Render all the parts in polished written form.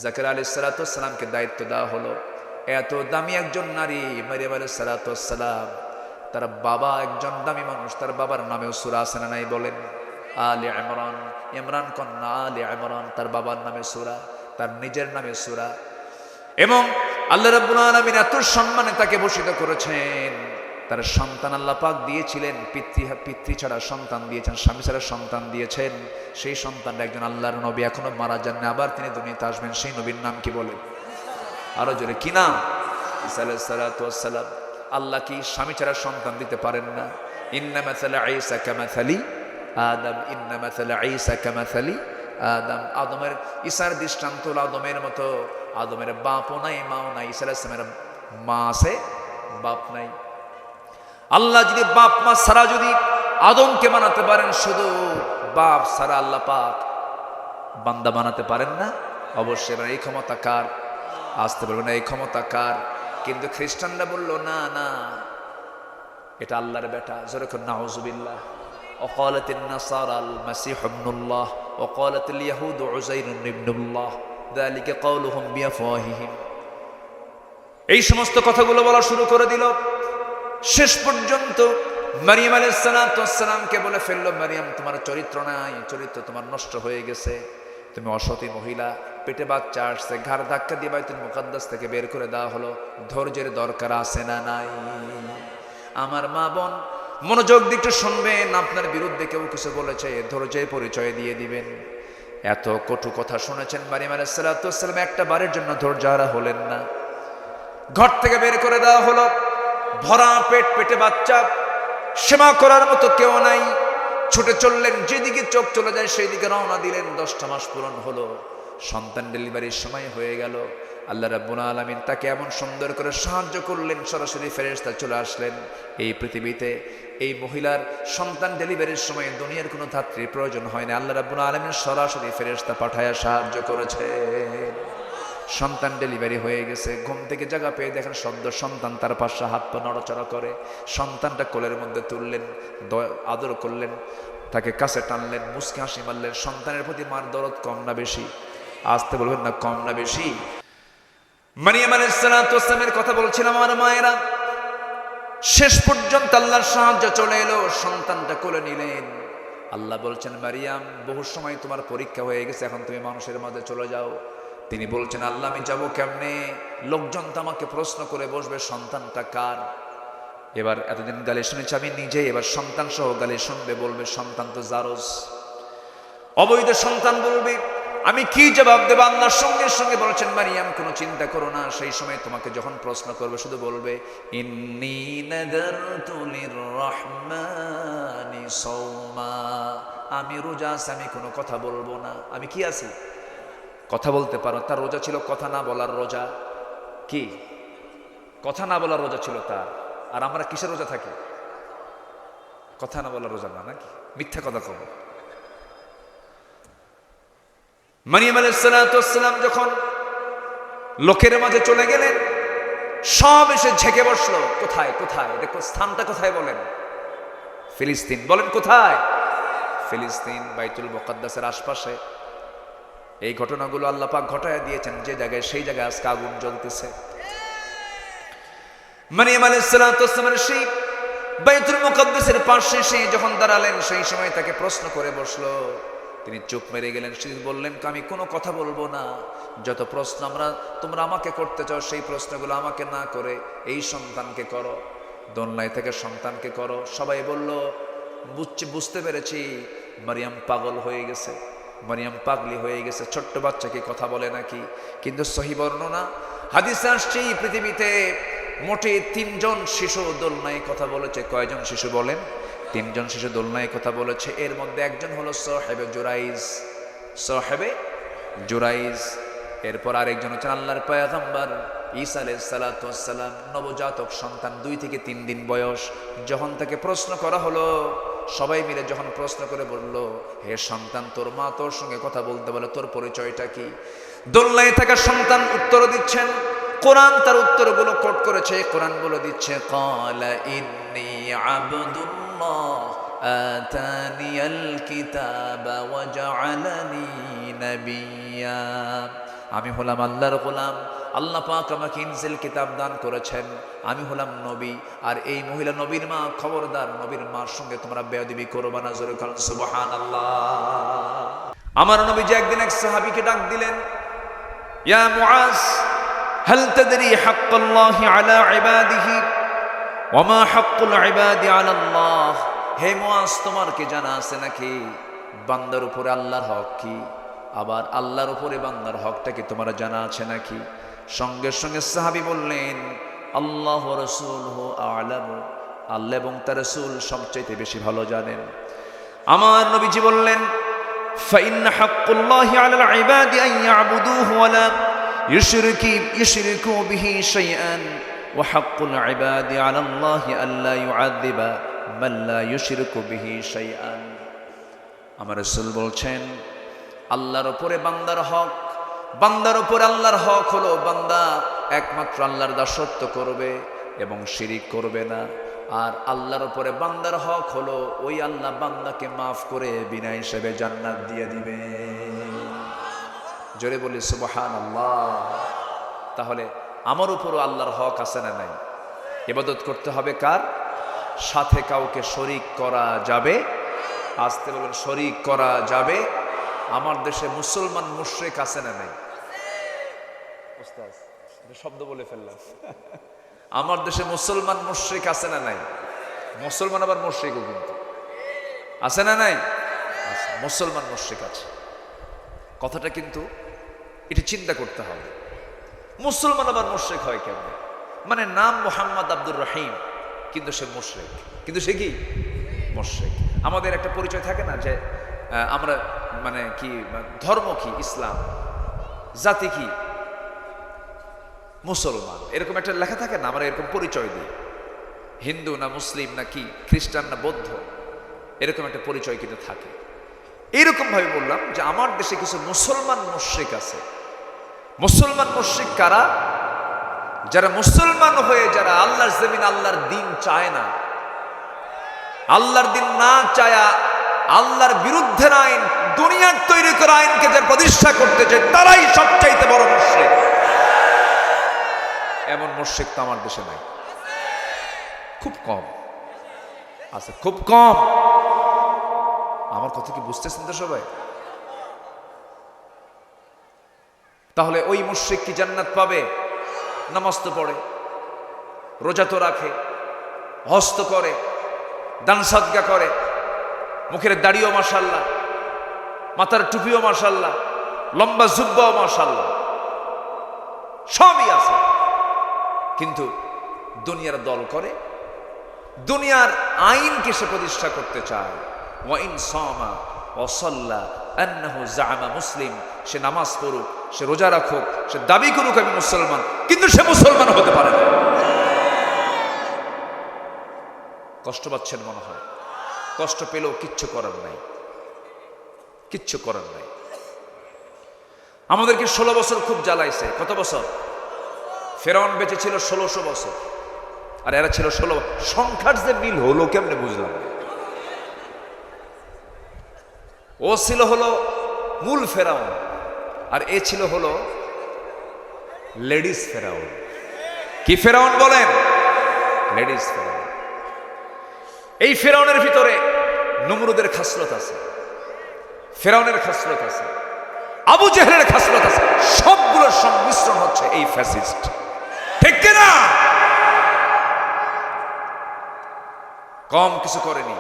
জাকারিয়া আলাইহিস সালাতু ওয়াস সালামকে দায়িত্ব দেওয়া হলো। এত দামি একজন নারী মারইয়াম আলাইহিস সালাতু ওয়াস সালাম, তার বাবা একজন দামি মানুষ, তার বাবার নামেও সূরা আছে না নাই বলেন? আলে ইমরান, ইমরান কন্যা আলে ইমরান, তার বাবার নামে সূরা, তার নিজের নামে সূরা। এবং আল্লাহ রাব্বুল আলামিন এত সম্মানে তাকে ভূষিত করেছেন। তার সন্তান আল্লাহ পাক দিয়েছিলেন, পিতৃ ছাড়া সন্তান দিয়েছেন, স্বামী ছাড়া সন্তান দিয়েছেন। সেই সন্তানটা একজন আল্লাহর নবী, এখনো মারা যাননি, আবার তিনি দুনিয়াতে আসবেন। সেই নবীর নাম কি বলেন? আরো জোরে কি নাম? ঈসা আলাইহিস সালাতু ওয়াস সালাম। আল্লাহ কি স্বামী ছাড়া সন্তান দিতে পারেন না? ইন্না মাসালা ঈসা কামাসালি আদম, ইন্না মাসালা ঈসা কামাসালি আদম। আদমের, ঈসার দৃষ্টান্ত হলো আদমের মতো। আদমের বাপও নাই মাও নাই, ঈসা আলাইহিস সালামের মা আছে, বাপ নাই। আল্লাহ যদি বাপ মা ছাড়া যদি আদমকে বানাতে পারেন, শুধু বাপ ছাড়া আল্লাহ পাক বান্দা বানাতে পারেন না? অবশ্যই। এবার এই ক্ষমতা কার? আসতে পারবে না, এই ক্ষমতা কার? কিন্তু খ্রিস্টানরা বললো না না, এটা আল্লাহর বেটা। যেরকম নাউজুবিল্লাহ। ওয়াকালাতিন নাসারা আল মাসীহ ইবনুল্লাহ ওয়াকালাতিল ইয়াহুদ উযাইর ইবনুল্লাহ যালিকা কাওলুহুম বিআফওয়াহিহিম। এই সমস্ত কথাগুলো বলা শুরু করে দিল। শেষ পর্যন্ত মারইয়াম আলাইহিস সালাতু ওয়াস সালামকে বলে ফেললো, মারইয়াম তোমার চরিত্র নাই, চরিত্র তোমার নষ্ট হয়ে গেছে, তুমি অসতী মহিলা, পেটে বাচ্চা আসছে। ঘাড় ধাক্কা দিয়ে বাইতুল মুকাদ্দাস থেকে বের করে দেওয়া হলো। ধৈর্যের দরকার আছে না নাই? আমার মা বোন মনোযোগ দিয়ে একটু শুনবেন। আপনার বিরুদ্ধে কেউ কিছু বলেছে, ধৈর্যের পরিচয় দিয়ে দিবেন। এত কটু কথা শুনেছেন মারইয়াম আলাইহিস সালাতু ওয়াস সালাম, একটা বারের জন্য ধৈর্যহারা হলেন না। ঘর থেকে বের করে দেওয়া হলো, ভরা পেট, পেটে বাচ্চা, সেবা করার মতো কেউ নাই। ছুটে চললেন, যেদিকে চোখ চলে যায় সেই দিকে রওনা দিলেন। 10টা মাস পূরণ হলো, সন্তান ডেলিভারির সময় হয়ে গেল। আল্লাহ রাব্বুল আলামিন তাকে এমন সুন্দর করে সাহায্য করলেন, সরাসরি ফেরেশতা চলে আসলেন এই পৃথিবীতে। এই মহিলার সন্তান ডেলিভারির সময় দুনিয়ার কোনো ধাত্রীর প্রয়োজন হয় না, আল্লাহ রাব্বুল আলামিন সরাসরি ফেরেশতা পাঠায়া সাহায্য করেছে। সন্তান ডেলিভারি হয়ে গেছে। ঘুম থেকে জায়গা পেয়ে দেখেন সদ্য সন্তান তার পাশে হাত পা নড়াচড়া করে। সন্তানটা কোলের মধ্যে তুললেন, আদর করলেন, তাকে কাছে টানলেন, মুচকি হাসি মারলেন। সন্তানের প্রতি মার দরদ কম না বেশি? আসতে বলবেন না, কম না বেশি? মারইয়াম আলাইহিস সালাতু ওয়াস সালামের কথা বলছিলাম আমার মায়েরা। শেষ পর্যন্ত আল্লাহর সাহায্য চলে এলো, সন্তানটা কোলে নিলেন। আল্লাহ বলছেন, মারইয়াম বহু সময় তোমার পরীক্ষা হয়ে গেছে, এখন তুমি মানুষের মাঝে চলে যাও। তিনি বলছেন, আল্লাহ আমি যাবো কেমনে? লোকজন তো আমাকে প্রশ্ন করে বসবে সন্তানটা কার। এবার এতদিন গালি শুনেছি আমি নিজে, এবার সন্তান সহ গালি শুনবে, বলবে সন্তান তো জারজ, অবৈধ সন্তান বলবে। আমি কি জবাব দেব? আল্লাহর সঙ্গে সঙ্গে বলছেন, মারইয়াম কোনো চিন্তা করো না, সেই সময় তোমাকে যখন প্রশ্ন করবে শুধু বলবে ইন্নী নাযারতু লিররহমানি সাওমা, আমি রোজা আছি, আমি কোনো কথা বলবো না। আমি কি আছি? কথা বলতে পারো। তার রোজা ছিল কথা না বলার রোজা। কি? কথা না বলার রোজা ছিল তার। আর আমরা কিসের রোজা থাকি? কথা না বলার রোজা না, নাকি? মিথ্যা কথা কব। মারইয়াম আলাইহিস সালাতু ওয়াস সালাম যখন লোকের মাঝে চলে গেলেন, সব এসে ঝেঁকে বসলো। কোথায় কোথায়? দেখো স্থানটা কোথায় বলেন? ফিলিস্তিন। বলেন কোথায়? ফিলিস্তিন, বাইতুল মুকাদ্দাসের আশপাশে। এই ঘটনাগুলো আল্লাহ পাক ঘটায় দিয়েছেন যে জায়গায়, সেই জায়গায় আজকে আগুন জ্বলতেছে। মারইয়াম আলাইহিস সালাতু ওয়াস সালামের সেই বাইতুল মুকাদ্দাসের পাশে সে যখন দাঁড়ালেন, সেই সময় তাকে প্রশ্ন করে বসলো। তিনি চুপ মেরে গেলেন। সে বললেন, আমি কোনো কথা বলবো না। যত প্রশ্ন তোমরা আমাকে করতে চাও, সেই প্রশ্নগুলো আমাকে না করে এই সন্তানকে করো, দোলনায় থেকে সন্তানকে করো। সবাই বলল, বুঝতে পেরেছি মারইয়াম পাগল হয়ে গেছে, মারইয়াম পাগলি হয়ে গেছে, ছোট্ট বাচ্চাকে কথা বলে নাকি? কিন্তু সহিহ বর্ণনা হাদিসে আসছে, পৃথিবীতে মোটে 3জন শিশু দোলনায় কথা বলেছে। কয়জন শিশু বলেন? 3জন শিশু দোলনায় কথা বলেছে। এর মধ্যে একজন হলো সাহেবে জুরাইজ, সাহেবে জুরাইজ। এরপর আরেকজন হচ্ছেন আল্লাহর পয়গম্বর ঈসা আলাইহিস সালাতু ওয়াস সালাম, নবজাতক সন্তান, 2 থেকে 3 দিন বয়স। যখন তাকে প্রশ্ন করা হলো, সবাই মিলে যখন প্রশ্ন করে বলল, হে সন্তান, তোর মা তোর সঙ্গে কথা বলতে বলে, তোর পরিচয়টা কি? দোলনায় থাকা সন্তান উত্তর দিচ্ছেন। কোরআন তার উত্তরগুলো কোট করেছে। কোরআন বলে দিচ্ছে, ক্বালা ইন্নী আবদুল্লাহ আতানিয়াল কিতাবা ওয়া জাআলানি নাবিয়্যা। আমি হলাম আল্লাহর গোলাম, আল্লাহ পাক আমাকে ইনজিল কিতাব দান করেছেন, আমি হলাম নবী। আর এই মহিলা নবীর মা, খবরদার নবীর মার সঙ্গে তোমরা বেয়াদবি করবে না। জোরে বলুন সুবহানাল্লাহ। আমার নবীজি একদিন এক সাহাবীকে ডাক দিলেন, ইয়া মুআজ হাল তাদরি হাক্কাল্লাহি আলা ইবাদিহি ওয়া মা হাক্কুল ইবাদি আলা আল্লাহ। হে মুআজ, তোমার কি জানা আছে নাকি বান্দার উপরে আল্লাহর হক কি, আবার আল্লাহর উপরে বান্দার হকটা কি তোমার জানা আছে নাকি? সঙ্গে সঙ্গে সাহাবী বললেন, আল্লাহ ওয়া রাসূলুহু আ'লামু, আল্লাহ এবং তার রাসূল সবচেয়ে বেশি ভালো জানেন। আমার নবীজি বললেন, فإن حق الله على العباد أن يعبدوه ولا يشركوا به شيئا وحق العباد على الله ألا يعذب من لا يشرك به شيئا। আমার রাসূল বলছেন, আল্লাহর উপরে বান্দার হক, বান্দার উপরে আল্লাহর হক হলো বান্দা একমাত্র আল্লাহর দাসত্ব করবে এবং শিরিক করবে না। আর আল্লাহর উপরে বান্দার হক হলো ওই আল্লাহ বান্দাকে মাফ করে বিনা হিসেবে জান্নাত দিয়ে দিবে। জোরে বলি সুবহানাল্লাহ। তাহলে আমার উপরও আল্লাহর হক আছে না নাই? ইবাদত করতে হবে কার? সাথে কাউকে শরীক করা যাবে? আসতে বলুন, শরীক করা যাবে? আমার দেশে মুসলমান মুশরিক আছে না নাই? ওস্তাদ শব্দ বলে ফেললাম। আমার দেশে মুসলমান মুশরিক আছে না নাই? মুসলমান আবার মুশরিকও কিন্তু আছে না নাই? মুসলমান মুশরিক আছে। কথাটা কিন্তু এটা চিন্তা করতে হবে। মুসলমান আবার মুশরিক হয় কেন? মানে নাম মোহাম্মদ আব্দুর রহিম, কিন্তু সে মুশরিক। কিন্তু সে কি মুশরিক? আমাদের একটা পরিচয় থাকে না যে আমরা মানে কি, ধর্ম কি ইসলাম, জাতি কি মুসলমান, এরকম একটা লেখা থাকে না? আমরা এরকম পরিচয় দিই, হিন্দু না মুসলিম না কি, খ্রিস্টান না বৌদ্ধ, এরকম একটা পরিচয় কিন্তু থাকে। এইরকম ভাবে বললাম যে আমার দেশে কিছু মুসলমান মুশরিক আছে। মুসলমান মুশরিক কারা? যারা মুসলমান হয়ে যারা আল্লাহর জমিন আল্লাহর দিন চায় না, আল্লাহর দিন না চায়া আল্লাহর বিরুদ্ধে আইন, দুনিয়ার তৈরি করা আইনকে যারা প্রতিষ্ঠা করতে চায় তারাই সবচাইতে বড় মুশরিক। এমন মুশরিক তো আমার দেশে নাই, খুব কম আছে, খুব কম। আমার কথা কি বুঝতেছেন তো সবাই? তাহলে ওই মুশরিক কি জান্নাত পাবে? নামাজ তো পড়ে, রোজা তো রাখে, হজ তো করে, দান সাদকা করে, মুখের দাড়িও মাশাআল্লাহ, মাথার টুপিও মাশাআল্লাহ, লম্বা জুব্বাও মাশাআল্লাহ, সবই আছে। কিন্তু দুনিয়ার দল করে, দুনিয়ার আইনকে সে প্রতিষ্ঠা করতে চায়। ওয়া ইন সামা ওয়া সাল্লা আন্নাহু জাআমা মুসলিম, সে নামাজ পড়ুক, সে রোজা রাখুক, সে দাবি করুক আমি মুসলমান, কিন্তু সে মুসলমান হতে পারে না। কষ্ট পাচ্ছেন মনে হয়? কষ্ট পেলেও কিচ্ছু করার নাই, কিচ্ছু করার নাই। আমাদেরকে 16 বছর খুব জ্বালাইছে। কত বছর? ফেরাউন বেঁচে ছিল 1600 বছর, আর এরা ছিল 16। সংখ্যার যে মিল হলো কেমনে বুঝলাম? ও ছিল হলো মূল ফেরাউন, আর এ ছিল হলো লেডিস ফেরাউন। কি ফেরাউন বলেন? লেডিস ফেরাউন। এই ফেরাউনের ভিতরে নমরুদের খাসলত আছে, ফেরাউনের খাসলত আছে, আবু জেহেলের খাসলত আছে, সবগুলোর সংমিশ্রণ হচ্ছে এই ফ্যাসিস্ট। ঠিক কিনা? কম কিছু করেনি,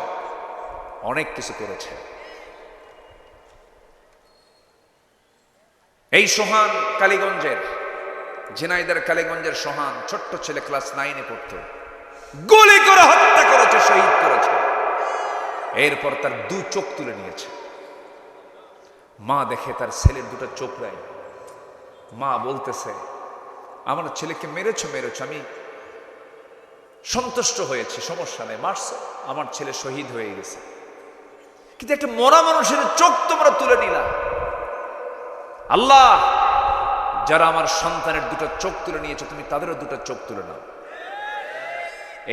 অনেক কিছু করেছে। এই সোহান কালীগঞ্জের, ঝিনাইদার কালীগঞ্জের সোহান, ছোট্ট ছেলে, ক্লাস 9-এ পড়তো, গুলি করে হত্যা করেছে, শহীদ করেছে। এরপর তার 2 চোখ তুলে নিয়েছে। মা দেখে তার ছেলের 2টা চোখ নাই। মা বলতেছে, আমার ছেলেকে মেরেছ, আমি সন্তুষ্ট হয়েছি, সমস্যা নেই, মারছে, আমার ছেলে শহীদ হয়ে গেছে। কিন্তু একটা মরা মানুষের চোখ তোমরা তুলে নিলা। আল্লাহ, যারা আমার সন্তানের 2টা চোখ তুলে নিয়েছে, তুমি তাদেরও 2টা চোখ তুলে নাও।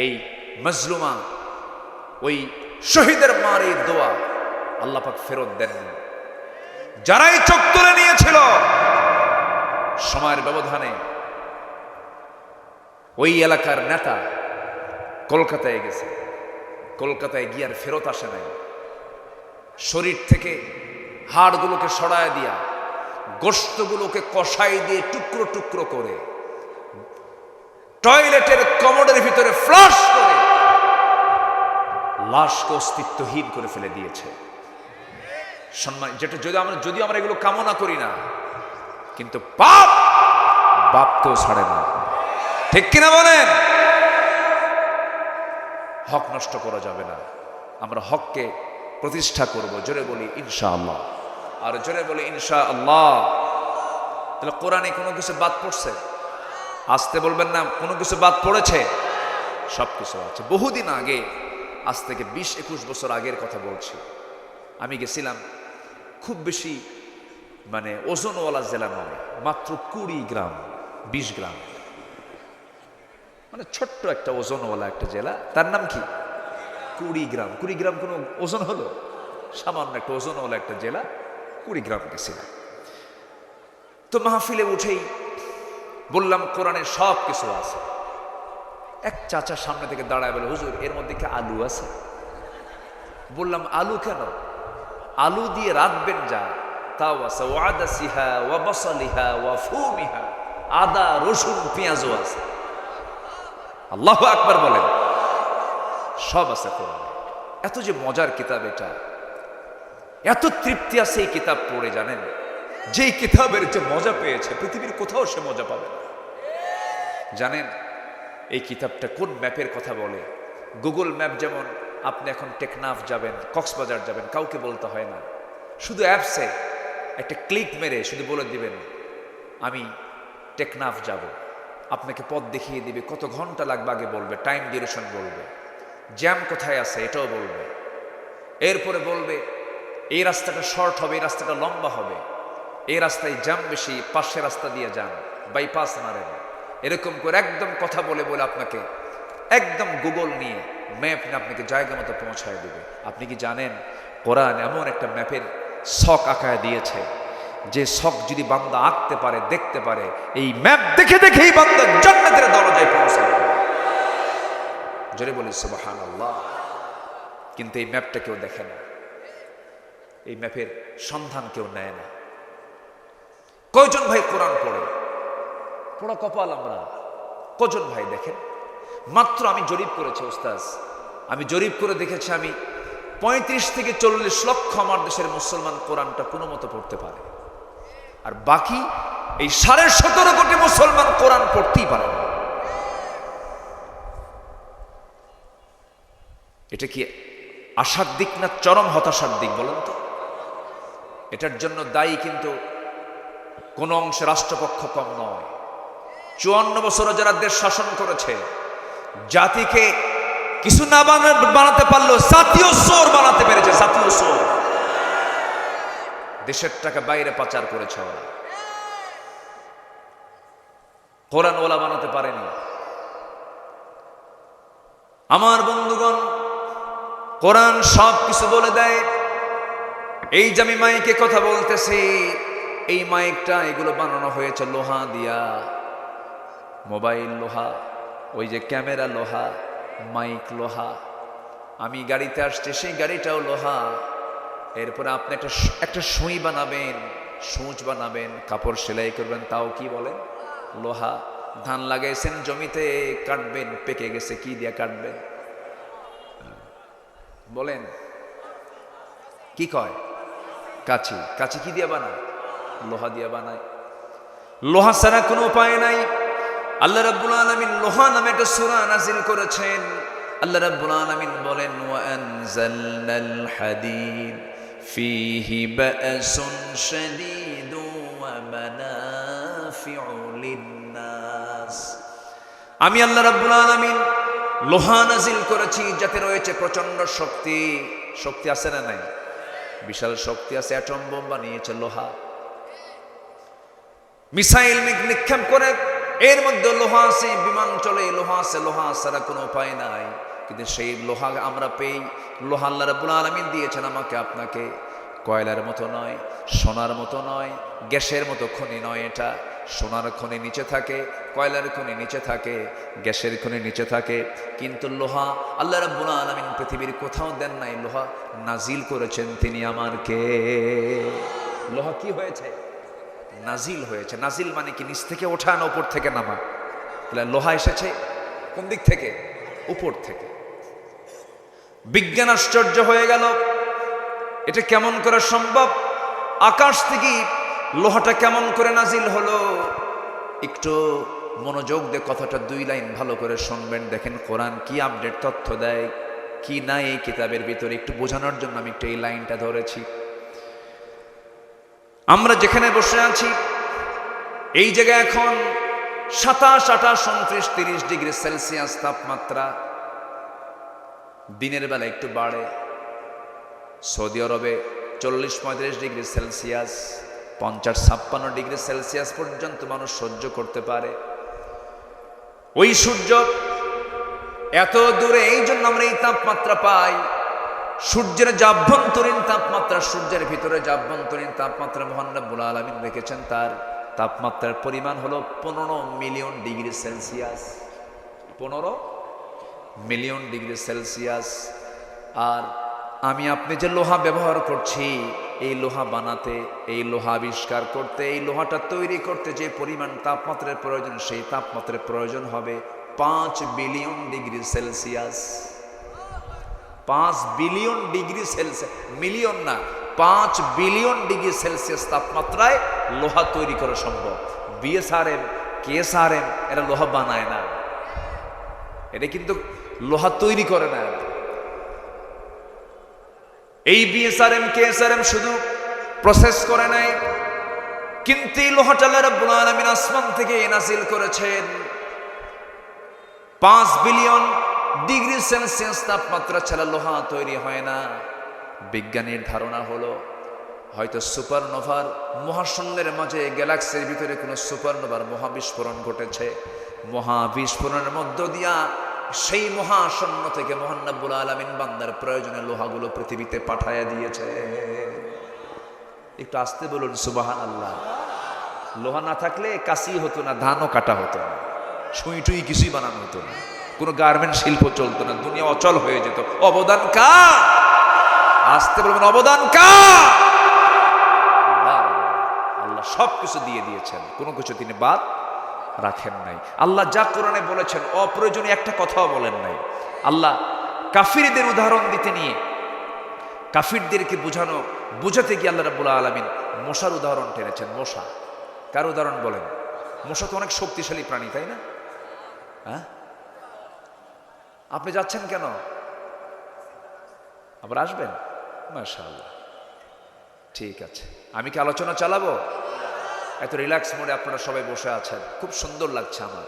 এই মজলুমা, ওই শহীদের মার এই দোয়া আল্লাহ পাক ফেরত দেননি। যারাই চোখ তুলে নিয়েছিল সময়ের ব্যবধানে ওই এলাকার নেতা কলকাতায় গেছে, কলকাতায় গিয়ে আর ফেরত আসে নাই। শরীর থেকে হাড়গুলোকে সরায় দিয়া গোশতগুলোকে কষাই দিয়ে টুকরো টুকরো করে টয়লেটের কমোডের ভিতরে ফ্লাশ করে লাশকে অস্তিত্বহীন করে ফেলে দিয়েছে। সম্মান, যেটা যদিও আমরা এগুলো কামনা করি না, কিন্তু পাপ বাপকেও ছাড়ে না, ঠিক কিনা বলেন? হক নষ্ট করা যাবে না, আমরা হককে প্রতিষ্ঠা করব। জোরে বলি ইনশাআল্লাহ, আর জোরে বলি ইনশাআল্লাহ। তাহলে কোরআনে কোনো কিছু বাদ পড়ছে? আসতে বলবেন না, কোনো কিছু বাদ পড়েছে? সব কিছু আছে। বহুদিন আগে, আজ থেকে 20-21 বছর আগের কথা বলছি, আমি গেছিলাম খুব বেশি মানে ওজনওয়ালা জেলা নয়, মাত্র 20 গ্রাম 20 গ্রাম, মানে ছোট্ট একটা ওজনওয়ালা একটা জেলা। তার নাম কি? 20 গ্রাম। 20 গ্রাম কোনো ওজন হলো? সামান্য একটা ওজনওয়ালা একটা জেলা, 20 গ্রাম গেছিলাম। তো মাহফিলে উঠেই বললাম কোরআনের সব কিছু আছে। এক চাচা সামনে থেকে দাঁড়ায় বলে, হুজুর এর মধ্যে কি আলু আছে? বললাম আলু কেন? আলু দিয়ে রাখবেন যা তাও আছে, ওয়াদাসিহা ওয়া বাসালিহা ওয়া ফুমিহা, আদা রসুন পেঁয়াজও আছে। আল্লাহু আকবার বলেন, সব আছে কোরআনে। এত যে মজার কিতাব, এটা এত তৃপ্তি আছে এই কিতাব পড়ে, জানেন যেই কিতাবের যে মজা পেয়েছে পৃথিবীর কোথাও সে মজা পাবে না। জানেন এই কিতাবটা কোন ম্যাপের কথা বলে? Google map. যেমন আপনি এখন টেকনাফ যাবেন, কক্সবাজার যাবেন, কাউকে বলতে হয় না, শুধু অ্যাপসে একটা ক্লিক মেরে শুধু বলে দিবেন আমি টেকনাফ যাব, আপনাকে পথ দেখিয়ে দিবে, কত ঘন্টা লাগবে আগে বলবে, টাইম ডিউরেশন বলবে, জ্যাম কোথায় আছে এটাও বলবে, এরপরে বলবে এই রাস্তাটা শর্ট হবে, এই রাস্তাটা লম্বা হবে, এই রাস্তায় জ্যাম বেশি, পাশের রাস্তা দিয়ে যান, বাইপাস মারেন, এরকম করে একদম কথা বলে বলে আপনাকে একদম গুগল নিয়ে ম্যাপ নিয়ে আপনাকে জায়গা মতো পৌঁছায় দেবে। আপনি কি জানেন কোরআন এমন একটা ম্যাপের শখ আঁকায় দিয়েছে, যে শখ যদি বান্দা আঁকতে পারে, দেখতে পারে, এই ম্যাপ দেখে দেখেই বান্দা জান্নাতের দরজায় পৌঁছায়। জোরে বলি সুবহানাল্লাহ। কিন্তু এই ম্যাপটা কেউ দেখে না, এই ম্যাপের সন্ধান কেউ নেয় না। কয়জন ভাই কোরআন পড়ে? পড়া কপাল আমরা। কজন ভাই দেখেন? মাত্র আমি জরিপ করেছি ওস্তাজ, আমি জরিপ করে দেখেছি, আমি 35 থেকে 40 লক্ষ আমার দেশের মুসলমান কোরআনটা কোনো মতো পড়তে পারে, আর বাকি এই 17.5 কোটি মুসলমান কোরআন পড়তেই পারে না। এটা কি আশার দিক না চরম হতাশার দিক বলেন তো? এটার জন্য দায়ী কিন্তু কোন অংশে রাষ্ট্রপক্ষ কম নয়। 54 বছর যারা দেশ শাসন করেছে, জাতিকে কিছু না বানাতে পারলো, জাতীয় চোর বানাতে পেরেছে, জাতীয় চোর। দেশের টাকা বাইরে পাচার করেছে ওরা, কোরআনওয়ালা বানাতে পারেনি। আমার বন্ধুগণ, কোরআন সব কিছু বলে দেয়। এই যে আমি মাইকে কথা বলতেছি, এই মাইকটা এগুলো বানানো হয়েছে লোহা দিয়া, মোবাইল লোহা, ওই যে ক্যামেরা লোহা, মাইক লোহা। আমি গাড়িতে আসছি, সেই গাড়িটাও লোহা। এরপরে আপনি একটা সুই বানাবেন, সূচ বানাবেন, কাপড় সেলাই করবেন, তাও কি বলেন? লোহা। ধান লাগাইছেন জমিতে, কাটবেন, পেকে গেছে, কি দিয়ে কাটবেন বলেন? কি কয়? কাঁচি। কাঁচি কি দিয়ে বানায়? লোহা দিয়ে বানায়। লোহা ছাড়া কোনো উপায় নাই। আল্লাহ রাব্বুল আলামিন লোহা নামে একটা সূরা নাযিল করেছেন। আল্লাহ রাব্বুল আলামিন বলেন, ওয়া আনজালনাল হাদিদ ফীহি বা'সুন শাদীদু ওয়া মানাফিউ লিন-নাস। আমি আল্লাহ রাব্বুল আলামিন লোহা নাযিল করেছি, যাতে রয়েছে প্রচন্ড শক্তি। শক্তি আছে না নাই? বিশাল শক্তি আছে। অ্যাটম বোম বানিয়েছে লোহা, মিসাইল নিক্ষেপ করে, এর মধ্যে লোহা আছে, বিমান চলে, লোহা আছে, লোহা ছাড়া কোনো উপায় নাই। কিন্তু সেই লোহা আমরা পেই লোহা আল্লাহ রাব্বুল আলামিন দিয়েছেন আমাকে আপনাকে, কয়লার মতো নয়, সোনার মতো নয়, গ্যাসের মতো খনি নয়। এটা সোনার খনি নিচে থাকে, কয়লার খনি নিচে থাকে, গ্যাসের খনি নিচে থাকে, কিন্তু লোহা আল্লাহ রাব্বুল আলামিন পৃথিবীর কোথাও দেন নাই। লোহা নাজিল করেছেন তিনি আমার কে। লোহা কি হয়েছে? নাজিল হয়েছে। নাজিল মানে কি? নিচ থেকে ওঠা না উপর থেকে নামা? তাহলে লোহা এসেছে কোন দিক থেকে? উপর থেকে। বিজ্ঞান আশ্চর্য হয়ে গেল, এটা কেমন করে সম্ভব? আকাশ থেকে লোহাটা কেমন করে নাজিল হলো? একটু মনোযোগ দিয়ে কথাটা 2 লাইন ভালো করে শুনবেন। দেখেন কোরআন কি আপডেট তথ্য দেয়, কি নাই এই কিতাবের ভিতরে, একটু বোঝানোর জন্য আমি একটু এই লাইনটা ধরেছি। আমরা যেখানে বসে আছি এই জায়গায় এখন 27, 28, 29, 30 ডিগ্রি সেলসিয়াস তাপমাত্রা। দিনের বেলা একটু বাড়ে। সৌদি আরবে 40-35 ডিগ্রি সেলসিয়াস, 50-56 ডিগ্রি সেলসিয়াস পর্যন্ত মানুষ সহ্য করতে পারে। ওই সূর্য এত দূরে, এই জন্য আমরা এই তাপমাত্রা পাই। সূর্যের যে আভ্যন্তরীণ তাপমাত্রা, সূর্যের ভিতরে যে আভ্যন্তরীণ তাপমাত্রা মহান রব্বুল আলামিন রেখেছেন, তার তাপমাত্রার পরিমাণ হলো 15 million degree Celsius. 15 million degree Celsius. আর আমি আপনি যে লোহা ব্যবহার করছি, এই লোহা বানাতে, এই লোহা আবিষ্কার করতে, এই লোহাটা তৈরি করতে যে পরিমাণ তাপমাত্রার প্রয়োজন, সেই তাপমাত্রার প্রয়োজন হবে 5 billion degree Celsius. 5 billion degree Celsius, million না, 5 বিলিয়ন ডিগ্রি সেলসিয়াস তাপমাত্রায় লোহা তৈরি করা সম্ভব। বিএসআরএম, কেএসআরএম এরা লোহা বানায় না, এটা কিন্তু লোহা তৈরি করে না। এই বিএসআরএম, কেএসআরএম শুধু প্রসেস করে নাই, কিন্তু এই লোহাটা আল্লাহ রাব্বুল আলামিন আসমান থেকে নাজিল করেছেন। 5 বিলিয়ন ডিগ্রি সেলসিয়াস তাপমাত্রা ছাড়া লোহা তৈরি হয় না। বিজ্ঞানীর ধারণা হলো হয়তো সুপারনোভার, মহাশূন্যের মাঝে গ্যালাক্সির ভিতরে কোনো সুপারনোভার মহাবিস্ফোরণ ঘটেছে। মহাবিস্ফোরণের মধ্য দিয়া সেই মহাশূন্য থেকে মহান রব্বুল আলামিন বান্দার প্রয়োজনে লোহাগুলো পৃথিবীতে পাঠায়া দিয়েছে। একটু আসতে বলুন সুবহানাল্লাহ। লোহা না থাকলে কাশি হতো না, ধানও কাটা হতো না, সুই টুই কিছুই বানানো হতো না, কোনো গার্মেন্ট শিল্প চলতো না, দুনিয়া অচল হয়ে যেত। অবদান কার? আসতে বলবেন অবদান কার? আল্লাহ সব কিছু দিয়ে দিয়েছেন, কোনো কিছু তিনি বাদ রাখেন নাই। আল্লাহ যা কোরআনে বলেছেন অপ্রয়োজনীয় একটা কথাও বলেন নাই। আল্লাহ কাফিরদের উদাহরণ দিতে নিয়ে কাফিরদেরকে বুঝাতে গিয়ে আল্লাহ রাব্বুল আলামিন মশার উদাহরণ টেনেছেন। মশা কার উদাহরণ বলেন? মশা তো অনেক শক্তিশালী প্রাণী, তাই না? হ্যাঁ, আপনি যাচ্ছেন কেন? আবার আসবেন? মাশাআল্লাহ, ঠিক আছে। আমি কি আলোচনা চালাবো? এত রিল্যাক্স মোডে আপনারা সবাই বসে আছেন, খুব সুন্দর লাগছে আমার,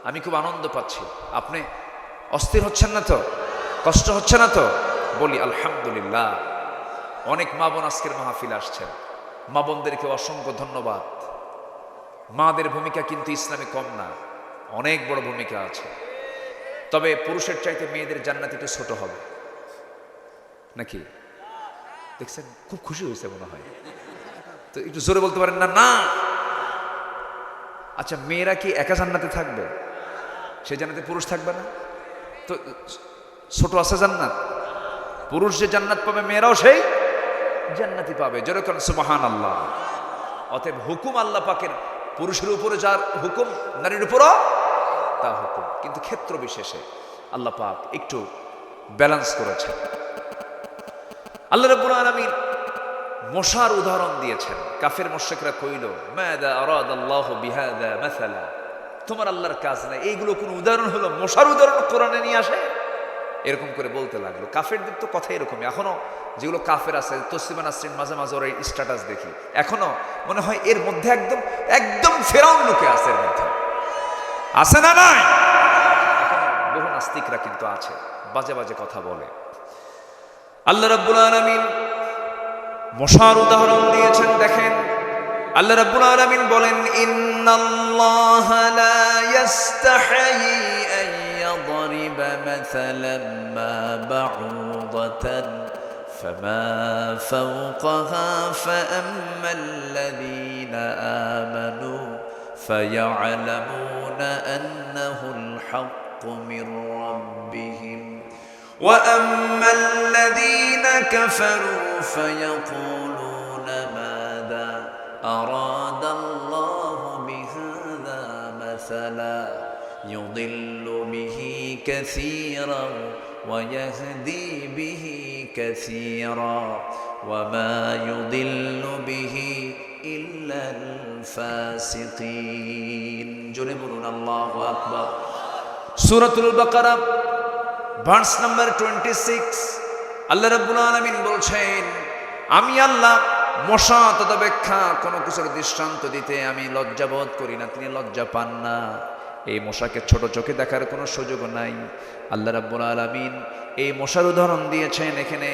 আমি খুব আনন্দ পাচ্ছি। আপনি অস্থির হচ্ছেন না তো? কষ্ট হচ্ছে না তো? বলি আলহামদুলিল্লাহ। অনেক মা বোন আজকের মাহফিল আসছেন, মা বোনদেরকে অসংখ্য ধন্যবাদ। মাদের ভূমিকা কিন্তু ইসলামে কম না, অনেক বড় ভূমিকা আছে। তবে পুরুষের চাইতে মেয়েদের জান্নাত একটু ছোট হবে নাকি? দেখছেন, খুব খুশি হয়েছে মনে হয়, তো একটু জোরে বলতে পারেন না? না। আচ্ছা, মেয়েরা কি একা জান্নাতে থাকবে? সে জান্নাতে পুরুষ থাকবে না? তো ছোট আছে জান্নাত? পুরুষ যে জান্নাত পাবে, মেয়েরাও সেই জান্নাতি পাবে। যেরকম সুবহানাল্লাহ। অতএব হুকুম আল্লাহ পাকের, পুরুষের উপরে যার হুকুম, নারীর উপরও তা হুকুম, কিন্তু ক্ষেত্র বিশেষে আল্লাহ পাক একটু ব্যালেন্স করেছেন। আল্লাহ রাব্বুল আলামিন মশার উদাহরণ দিয়েছেন। কাফের মুশরিকরা কইল, মাযা আরাদাল্লাহু বিহাযা মাসালা, তোমার আল্লাহর কাজ নাই, এইগুলো কোন উদাহরণ হলো? মশার উদাহরণ কোরআনে নিয়ে আসে? এরকম করে বলতে লাগলো। কাফেরদের তো কথা এরকমই। এখনো যেগুলো কাফের আছে, তসলিমা নাসরিন মাঝে মাঝে ওর স্ট্যাটাস দেখি, এখনো মনে হয় এর মধ্যে একদম একদম ফেরাউন লোকে আছে, এর মধ্যে আছে না? নাই, এখনো বহু নাস্তিকরা কিন্তু আছে, বাজে বাজে কথা বলে। আল্লাহ রাব্বুল আলামিন মশার উদাহরণ দিয়েছেন। দেখেন, আল্লাহ রাব্বুল আলামিন বলেন, ইন্নাল্লাহা লা ইস্তাহয়ী আন ইয়াদরিবা مثلا ما بعوضة فما فوقها فأما الذين آمنوا فيعلمون أنه الحق من ربهم وأما الذين كفروا فيقولون ماذا أراد الله بهذا مثلا يضل به كثيرا ويهدي به كثيرا وما يضل به إلا الفاسقين جنبنا الله أكبر سورة البقرة ভার্স নাম্বার 26 আল্লাহ রাব্বুল আলামিন বলছেন আমি আল্লাহ মশা তদপেক্ষা কোনো কিছুর দৃষ্টান্ত দিতে আমি লজ্জাবোধ করি না, তিনি লজ্জা পান না। এই মশাকে ছোট চোখে দেখার কোনো সুযোগ নাই। আল্লাহ রাব্বুল আলামিন এই মশার উদাহরণ দিয়েছেন, এখানে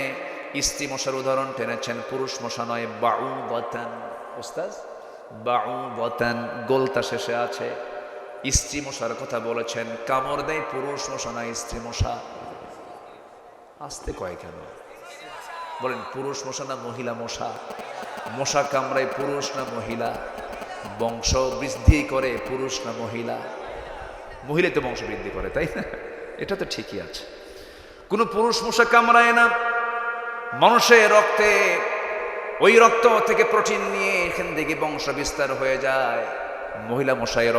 স্ত্রী মশার উদাহরণ টেনেছেন, পুরুষ মশা নয়। বাউবাতান, উস্তাদ বাউবাতান গোলতা শেষে আছে। স্ত্রী মশার কথা বলেছেন, কামড় দেয় পুরুষ মশা না স্ত্রী মশা। আসতে কয় কেন বলেন? পুরুষ মশা না মহিলা মশা? মশা কামড়ায় পুরুষ না মহিলা? বংশ বৃদ্ধি করে পুরুষ না মহিলা? মহিলা তো বংশ বৃদ্ধি করে, তাই না? এটা তো ঠিকই আছে। কোনো পুরুষ মশা কামড়ায় না। মানুষের রক্তে, ওই রক্ত থেকে প্রোটিন নিয়ে এখান থেকে বংশ বিস্তার হয়ে যায়। মহিলা মশায়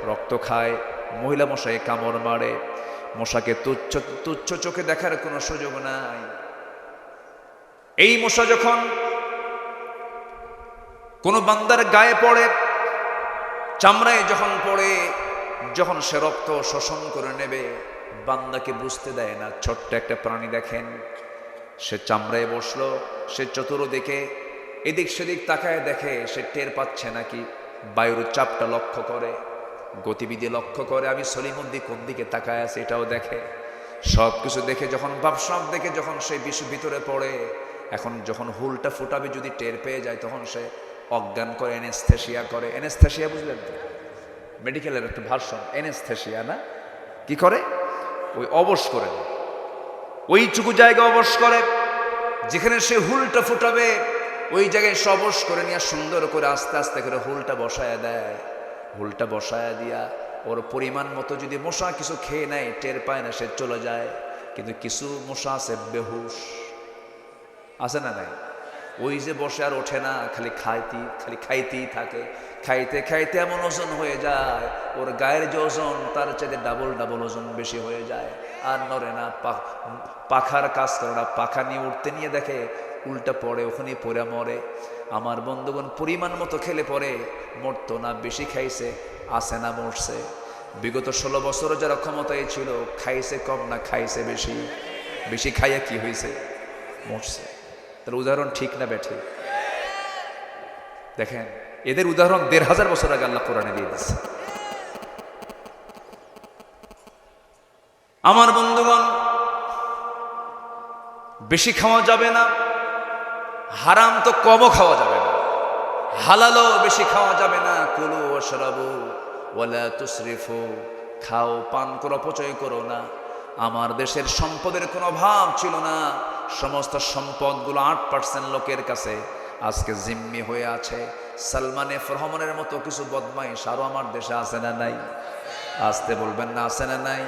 রক্ত খায়, মহিলা মশায় কামড় মারে। মশাকে তুচ্ছ চোখে দেখার কোনো সুযোগ নাই। এই মশা যখন কোনো বান্দার গায়ে পড়ে, চামড়ায় যখন পড়ে, যখন সে রক্ত শোষণ করে নেবে, বান্দাকে বুঝতে দেয় না। ছোট্ট একটা প্রাণী দেখেন, সে চামড়ায় বসলো, সে চতুর্দিকে এদিক সেদিক তাকায় দেখে, সে টের পাচ্ছে নাকি বায়ুর চাপটা লক্ষ্য করে, গতিবিধি লক্ষ্য করে, আমি সলিমুদ্দি কোন দিকে তাকায় আছে এটাও দেখে। সব কিছু দেখে যখন সব দেখে যখন সে বিষ ভিতরে পড়ে, এখন যখন হুলটা ফুটাবে যদি টের পেয়ে যায়, তখন সে অজ্ঞান করে, এনেস্থেশিয়া করে। এনেস্থেশিয়া বুঝলেন তো? মেডিকেলের একটা ভার্সন এনেস্থেশিয়া না? কি করে? ওই অবশ করে দেয়, ওইটুকু জায়গা অবশ করে যেখানে সে হুলটা ফুটাবে, ওই জায়গায় সে অবশ করে নিয়ে সুন্দর করে আস্তে আস্তে করে হুলটা বসায় দেয়। হুলটা বসায় দিয়া ওর পরিমাণ মতো যদি মশা কিছু খেয়ে নেয়, টের পায় না, সে চলে যায়। কিন্তু কিছু মশা আছে বেহুশ, আছে না নাই? ওই যে বসে আর ওঠে না, খালি খাইতেই থাকে। খাইতে খাইতে এমন ওজন হয়ে যায়, ওর গায়ের যে ওজন তার চাইতে ডাবল ওজন বেশি হয়ে যায়, আর নড়ে না, পাখার কাজ করে না। পাখা নিয়ে উঠতে নিয়ে দেখে উল্টা পড়ে, ওখানেই পড়ে মরে। আমার বন্ধুগণ, পরিমাণ মতো খেলে পরে মরতো না, বেশি খাইছে, আসে না মরছে। বিগত 16 বছর যারা ক্ষমতায় ছিল, খাইছে কম না খাইছে বেশি? বেশি খাইয়া কি হয়েছে? মরছে। তাহলে উদাহরণ ঠিক না বেঠে? দেখেন, এদের উদাহরণ 1500 বছর আগে আল্লাহ কোরআনে দিয়ে দিচ্ছে। আমার বন্ধুগণ, বেশি খাওয়া যাবে না, হারাম তো কমও খাওয়া যাবে না, হালালও বেশি খাওয়া যাবে না। কুলু ওয়াশরাবু ওয়ালা তুসরিফু, খাও, পান করো, অপচয় করো না। আমার দেশের সম্পদের কোনো অভাব ছিল না, সমস্ত সম্পদগুলো 8% লোকের কাছে আজকে জিম্মি হয়ে আছে। সালমান এফ রহমানের মতো কিছু বদমাইশ আরো আমার দেশে আছে না নাই? আসতে বলবেন না, আছে না নাই?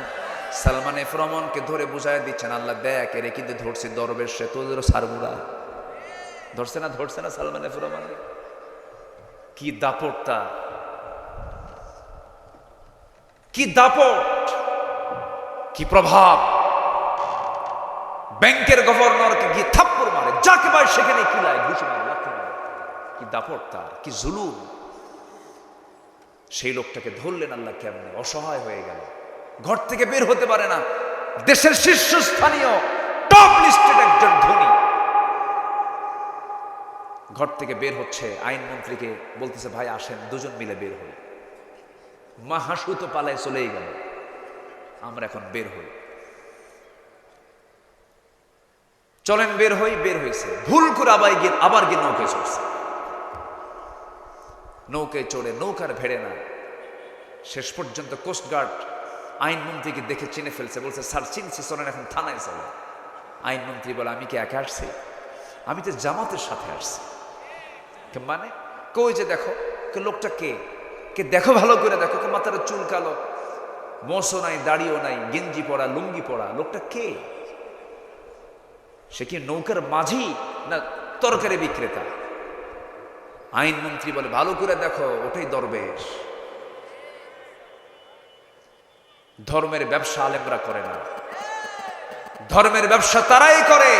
সালমান এফ রহমানকে ধরে বুঝাই দিচ্ছেন, আল্লাহ দেখ এরে কিন্তু ধরছি দরবেশ, সে তোদের সারবুরা ধরছে না সালমান এফ রহমান? কি দাপট তার, কি দাপট, কি প্রভাব! ব্যাংকের গভর্নরকে গিয়ে থাপ্পড় মারে, যাকে পায় সেখানে কিলায়, ঘুষি মারে, লাথি মারে। কি দাপট তার, কি জুলুম! সেই লোকটাকে ধরলেন আল্লাহ কেমনে, অসহায় হয়ে গেল, ঘর থেকে বের হতে পারে না। দেশের শীর্ষস্থানীয় টপ লিস্টেড একজন ধনী ঘর থেকে বের হচ্ছে, আইনমন্ত্রীকে বলতেছে, ভাই আসেন দুজন মিলে বের হই। মা হাসু তো পালায় চলেই গেল, আমরা এখন বের হই, চলেন বের হই। বের হয়েছে, ভুল করে আবার গিয়ে নৌকায় চড়ছে। নৌকায় চড়ে নৌকার ভেড়ে না, শেষ পর্যন্ত কোস্টগার্ড আইনমন্ত্রীকে দেখে চিনে ফেলছে, বলছে স্যার চিনছি, চলেন এখন থানায় চলো। আইনমন্ত্রী বলে আমি কি একা আসছি? আমি তো জামাতের সাথে আসছি। মানে কই যে দেখো লোকটা কে কে দেখো, ভালো করে দেখো, মাথার চুল কালো, মোছও নাই, দাড়িও নাই, গেঞ্জি পরা, লুঙ্গি পরা, লোকটা কে? সে কি নৌকার মাঝি না তরকারি বিক্রেতা? আইনমন্ত্রী বলে ভালো করে দেখো, ওটাই দরবেশ। ধর্মের ব্যবসা আলেমরা করে না, ধর্মের ব্যবসা তারাই করে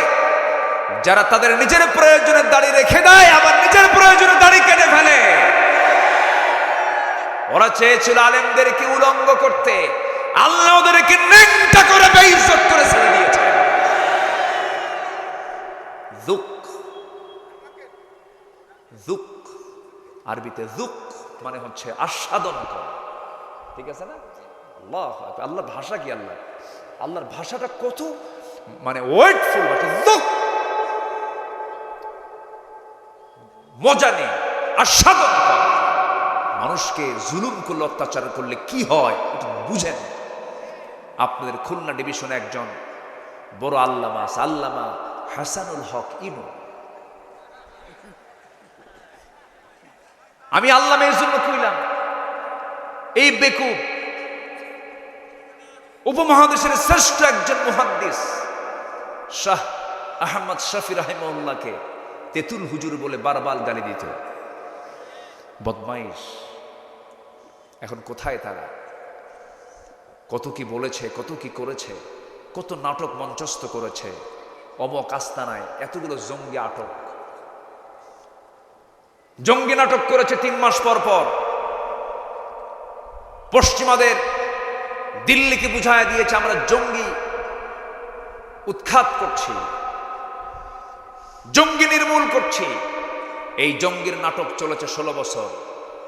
যারা তাদের নিজের প্রয়োজনে দাড়ি রেখে দেয়, আবার নিজের প্রয়োজনে দাড়ি কেটে ফেলে। ওরা চেয়েছিল আলেমদেরকে উলঙ্গ করতে, আল্লাহ ওদেরকে ন্যাংটা করে বেইজ্জত করে ছেড়ে দিয়েছে। যুক যুক আরবিতে যুক মানে হচ্ছে আস্বাদন করা, ঠিক আছে না? আল্লাহ আল্লাহর ভাষা কি, আল্লাহর ভাষাটা কত মানে ওয়েটফুল ভাষা। যুক মজা নেই, আস্বাদন করা। মানুষকে জুলুম করলে, অত্যাচার করলে কি হয় এটা বুঝেন। আপনাদের খুলনা ডিভিশনে একজন বড় আল্লামা হাসানুল হক ইনু, আমি আল্লামের জন্য কইলাম, এই বেকুব উপমহাদেশের শ্রেষ্ঠ একজন মুহাদ্দিস শাহ আহমদ শফি রাহিমাহুল্লাহকে তেতুল হুজুর বলে বারবার গালি দিত। বদমাইশ। এখন কোথায় তারা? কত কি বলেছে, কত কি করেছে, কত নাটক মঞ্চস্থ করেছে। অমক আস্তানায় এতগুলো জঙ্গি আটক, জঙ্গি নাটক করেছে 3 মাস পর পর। পশ্চিমাদের দিল্লিকে বুঝায় দিয়েছে আমরা জঙ্গি উৎখাত করছি, জঙ্গি নির্মূল করছি। এই জঙ্গির নাটক চলেছে 16 বছর।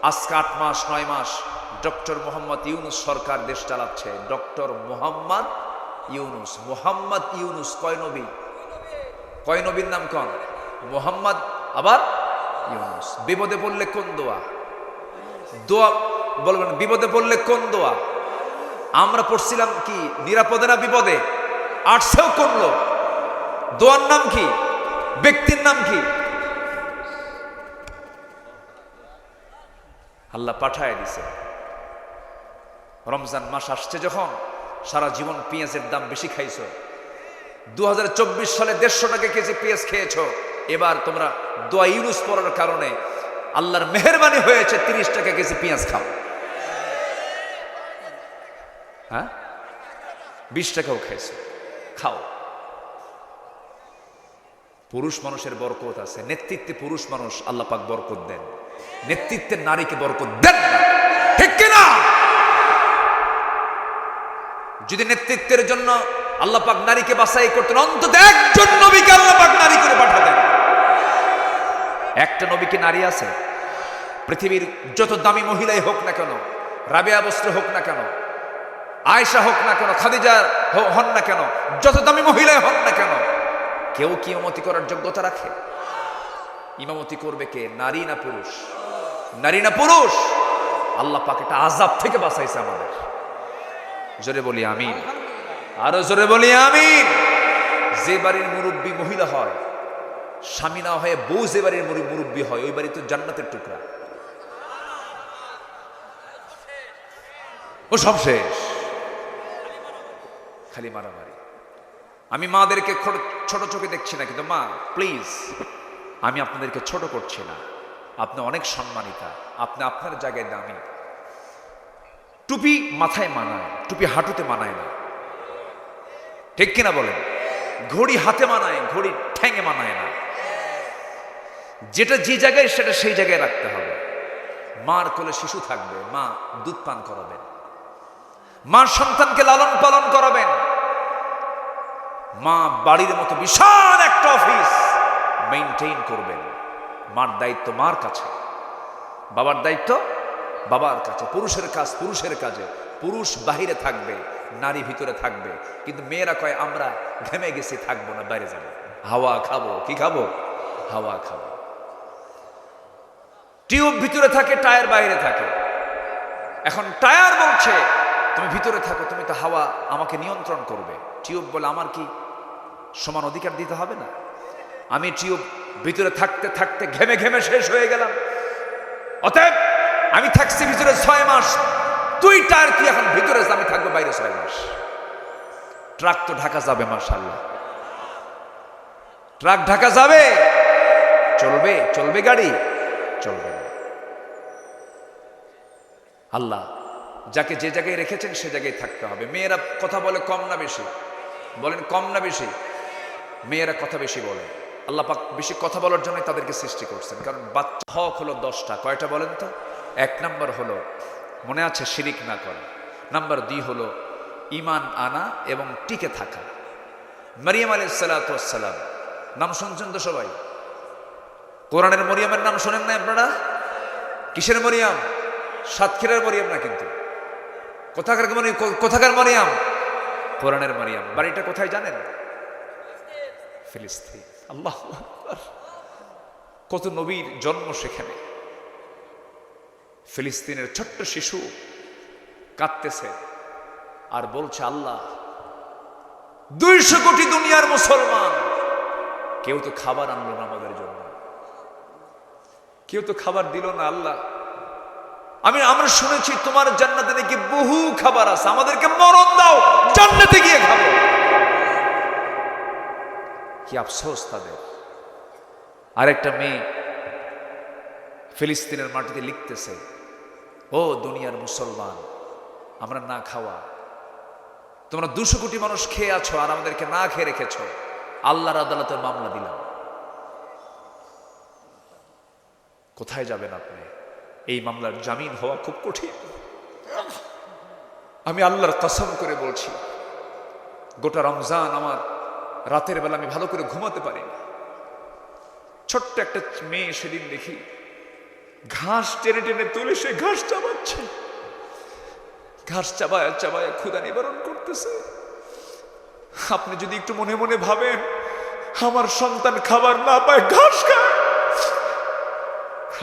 আজকে 8 মাস 9 মাস ডক্টর মোহাম্মদ ইউনুস সরকার দেশ চালাচ্ছে। ডক্টর মোহাম্মদ ইউনুস কয় নবী? কয় নবীর নাম কোন? মোহাম্মদ আবার ইউনুস। বিপদে পড়লে কোন দোয়া? দোয়া বলবেন, বিপদে পড়লে কোন দোয়া? আমরা পড়ছিলাম কি নিরাপদে না বিপদে? আটছেও করলো। দোয়ার নাম কি? ব্যক্তির নাম কি? আল্লাহ পাঠায় দিছে। রমজান মাস আসছে যখন, সারা জীবন পেঁয়াজের দাম বেশি খাইছো। 2024 সালে 150 টাকা কেজি পেঁয়াজ খেয়েছো। এবার তোমরা দোয়া ইউনুস পড়ার কারণে আল্লাহর মেহেরবানি হয়েছে 30 টাকা কেজি পেঁয়াজ খাও। হ্যাঁ, 20 টাকাও খাইছো, খাও। পুরুষ মানুষের বরকত আছে, নেতৃত্বে পুরুষ মানুষ আল্লাহ পাক বরকত দেন, নেতৃত্বের নারীকে বরকত দেন না, ঠিক কিনা? যদি নেতৃত্বের জন্য আল্লাহ পাক নারীকে বাছাই করতেন, অন্তত একজন নবীকে আল্লাহ পাক নারী করে পাঠাতেন। একটা নবী কি নারী আছে? পৃথিবীর যত দামি মহিলাই হোক না কেন, রাবেয়া বস্ত্র হোক না কেন, আয়েশা হোক না কেন, খাদিজা হন না কেন, যত দামি মহিলাই হন না কেন, কেউ কি ইমামতি করার যোগ্যতা রাখে? ইমামতি করবে কে? নারী না পুরুষ? নারী না পুরুষ? আল্লাহ পাক এটা আযাব থেকে বাঁচাইছে আমাদের। জোরে বলি আমিন, আরো জোরে বলি আমিন। যে বাড়ির মুরব্বী মহিলা হয়, স্বামী না হয়ে বউ যে বাড়ির মুরব্বী হয়, ওই বাড়ি তো জান্নাতের টুকরা। ও সব শেষ, খালি মারামারি। আমি মাদেরকে ছোট চোখে দেখছি না, কিন্তু মা প্লিজ, আমি আপনাদেরকে ছোট করছি না, আপনি অনেক সম্মানিতা, আপনি আপনার জায়গায় দামি। টুপি মাথায় মানায়, টুপি হাঁটুতে মানায় না, ঠিক কিনা বলেন? ঘড়ি হাতে মানায়, ঘড়ি ঠ্যাঙে মানায় না। যেটা যে জায়গায় সেটা সেই জায়গায় রাখতে হবে। মার কোলে শিশু থাকবে, মা দুধ পান করাবেন, মা সন্তানকে লালন পালন করাবেন, মা বাড়ির মতো বিশাল একটা অফিস মেইনটেইন করবেন। মার দায়িত্ব মার কাছে, বাবার দায়িত্ব বাবার কাছে। পুরুষের কাজ পুরুষের কাজে, পুরুষ বাহিরে থাকবে, নারী ভিতরে থাকবে। কিন্তু মেয়েরা কয় আমরা ঘেমে গেছি, থাকবো না, বাইরে যাবো, হাওয়া খাবো। কি খাবো? হাওয়া খাবো। টিউব ভিতরে থাকে, টায়ার বাইরে থাকে। এখন টায়ার বলছে তুমি ভিতরে থাকো, তুমি তো হাওয়া আমাকে নিয়ন্ত্রণ করবে। টিউব বলে আমার কি সমান অধিকার দিতে হবে না? আমি টিউব ভিতরে থাকতে থাকতে ঘেমে ঘেমে শেষ হয়ে গেলাম, অতএব আমি থাকছি ভিতরে 6 মাস, তুই টায়ার তুই এখন ভিতরে, আমি থাকবো বাইরে 6 মাস। ট্রাক তো ঢাকা যাবে, মাশাআল্লাহ, ট্রাক ঢাকা যাবে, চলবে চলবে গাড়ি, চলবে না। আল্লাহ যাকে যে জায়গায় রেখেছেন সে জায়গায় থাকতে হবে। মেয়েরা কথা বলে কম না বেশি? বলেন কম না বেশি? মেয়েরা কথা বেশি বলে। আল্লাহ পাক বেশি কথা বলার জন্য তাদেরকে সৃষ্টি করছেন, কারণ বাচ্চা হক হলো 10টা। কয়টা বলেন তো? 1 নম্বর হলো মনে আছে শিরিক না করা, নাম্বার 2 হলো ঈমান আনা এবং টিকে থাকা। মারিয়াম আলাইহিস সালাতু ওয়াস সালাম নাম শুনছেন তো সবাই? কোরআনের মরিয়মের নাম শোনেন না আপনারা? কিসের মরিয়ম? সাতক্ষীরার মরিয়ম না কিন্তু। কোথাকার মরিয়ম? কোরআনের মরিয়ম। বাড়িটা কোথায় জানেন? ফিলিস্তিন। আল্লাহু আকবার! কত নবীর জন্ম সেখানে। ফিলিস্তিনের ছোট্ট শিশু কাঁদতেছে আর বলছে, আল্লাহ 200 কোটি দুনিয়ার মুসলমান, কেউ তো খাবার আনলো না আমাদের জন্য, কেউ তো খাবার দিল না। আল্লাহ আমরা শুনেছি তোমার জান্নাতে নাকি বহু খাবার আছে, আমাদেরকে মরণ দাও, জান্নাতে গিয়ে খাবো। কি আফসোস তাদের। আরেকটা মেয়ে ফিলিস্তিনের মাটিতে লিখতেছে, ও দুনিয়ার মুসলমান, আমরা না খাওয়া, তোমরা 200 কোটি মানুষ খেয়ে আছো আর আমাদেরকে না খেয়ে রেখেছ, আল্লাহর আদালতে মামলা দিলাম। কোথায় যাবেন আপনি? এই মামলার জামিন হওয়া খুব কঠিন। আমি আল্লাহর কসম করে বলছি, গোটা রমজান আমার রাতের বেলা আমি ভালো করে ঘুমাতে পারিনি। ছোট্ট একটা মেয়ে সেদিন দেখি ঘাস টেনে টেনে তুলে সে ঘাস চাবাচ্ছে, ঘাস চাবায় চাবায় ক্ষুধা নিবারণ করতেছে। আপনি যদি একটু মনে মনে ভাবেন আমার সন্তান খাবার না পায়, ঘাস খায়,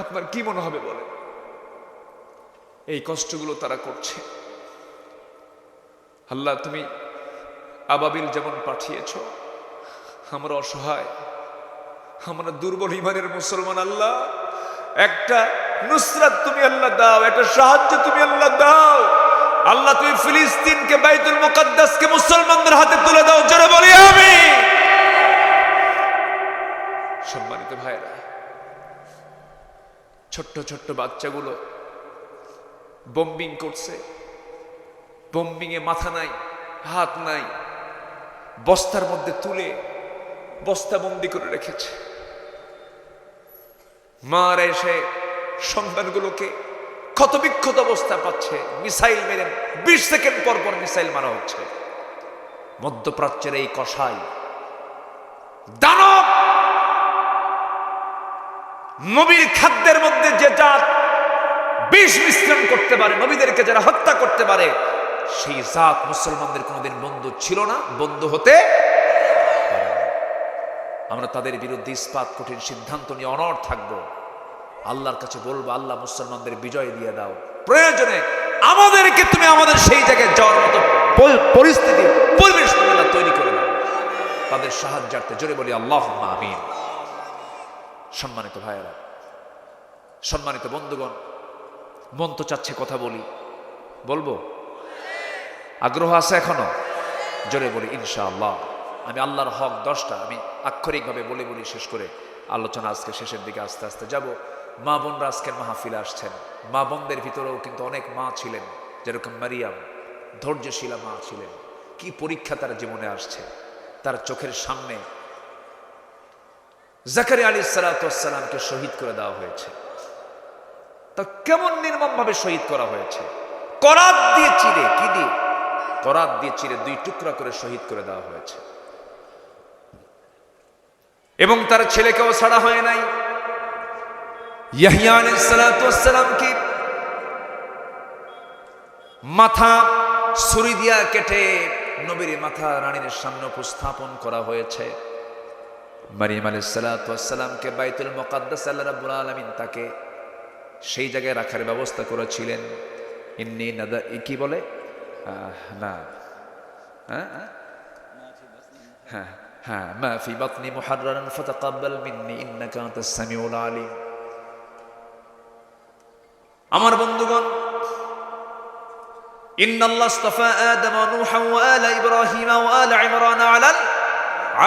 আপনার কি মনে হবে বলেন? এই কষ্টগুলো তারা করছে। আল্লাহ তুমি আবাবিল যেমন পাঠিয়েছ, আমরা অসহায়, আমরা দুর্বল ইমানের মুসলমান। আল্লাহ একটা নুসরাত তুমি আল্লাহ দাও, একটা সাহায্য তুমি আল্লাহ দাও। আল্লাহ তুমি ফিলিস্তিনকে, বাইতুল মুকাদ্দাসকে মুসলমানদের হাতে তুলে দাও। জোরে বলি আমিন। সম্মানিত ভাইরা, ছোট্ট ছোট্ট বাচ্চাগুলো বোম্বিং করছে, বোম্বিং এ মাথা নাই, হাত নাই, বস্তার মধ্যে তুলে বস্তা বন্দি করে রেখেছে। মার এসে সন্তানগুলোকে ক্ষতবিক্ষত অবস্থা পাচ্ছে, মিসাইল মেরে 20 সেকেন্ড পর পর মিসাইল মারা হচ্ছে। মধ্যপ্রাচ্যের এই কসাই দানব, নবীর খাদ্যের মধ্যে যে জাত বিষ মিশ্রণ করতে পারে, নবীদেরকে যারা হত্যা করতে পারে, সেই জাত মুসলমানদের কোনোদিন বন্ধু ছিল না, বন্ধু হতে পারে না। আমরা তাদের বিরুদ্ধে ইস্পাত কঠিন সিদ্ধান্ত নিয়ে অনড় থাকবো। আল্লাহর কাছে বলবো, আল্লাহ মুসলমানদের বিজয় দিয়ে দাও। প্রয়োজনে আমাদেরকে তুমি আমাদের সেই জায়গায় যাওয়ার মতো পরিস্থিতি, পরিবেশ তৈরি করে দাও তাদের সাহায্যার্থে। জোরে বলি আল্লাহুম্মা আমিন। সম্মানিত ভাইয়েরা, সম্মানিত বন্ধুগণ, মন তো চাচ্ছে কথা বলি, বলবো? আগ্রহ আছে এখনো? জোরে বলি ইনশাআল্লাহ। আমি আল্লাহর হক 10টা আমি আক্ষরিকভাবে বলে বলি শেষ করে আলোচনা আজকে শেষের দিকে আস্তে আস্তে যাব। মা বোনরা আজকের মাহফিলে আসছেন। মা বোনদের ভিতরেও কিন্তু অনেক মা ছিলেন, যেরকম মারিয়াম ধৈর্যশীলা মা ছিলেন। কি পরীক্ষা তার জীবনে আসছে। তার চোখের সামনে জাকারিয়া আলাইহিস সালাতু ওয়াস সালামকে শহীদ করে দেওয়া হয়েছে। তা কেমন নির্মম ভাবে শহীদ করা হয়েছে? করাত দিয়ে চিরে, কি দিয়ে? করাত দিয়ে চিরে 2 টুকরা করে শহীদ করে দেওয়া হয়েছে। এবং তার ছেলেকেও ছাড়া হয় নাই। ইয়াহইয়া আলাইহিস সালাতু ওয়াস সালামকে মাথা ছুরি দিয়া কেটে নবীর মাথা রানীর সামনে উপস্থাপন করা হয়েছে। মারিয়াম আলাইহিস সালাতু ওয়াস সালামকে বাইতুল মুকাদ্দাস আল্লাহ রাব্বুল আলামিন তাকে সেই জায়গায় রাখার ব্যবস্থা করেছিলেন। ইন্নী নাদা কি বলে না, হ্যাঁ হ্যাঁ, মা ফি বাতনি মুহাররারান ফাতাকাব্বাল মিন্নি ইন্নাকা আনতাস সামিউল আলিম। আমার বন্ধুগণ, ইন্নাল্লাহ ইসতাফা আদম ওয়া নূহা ওয়া আলা ইব্রাহিম ওয়া আলা ইমরান আলাল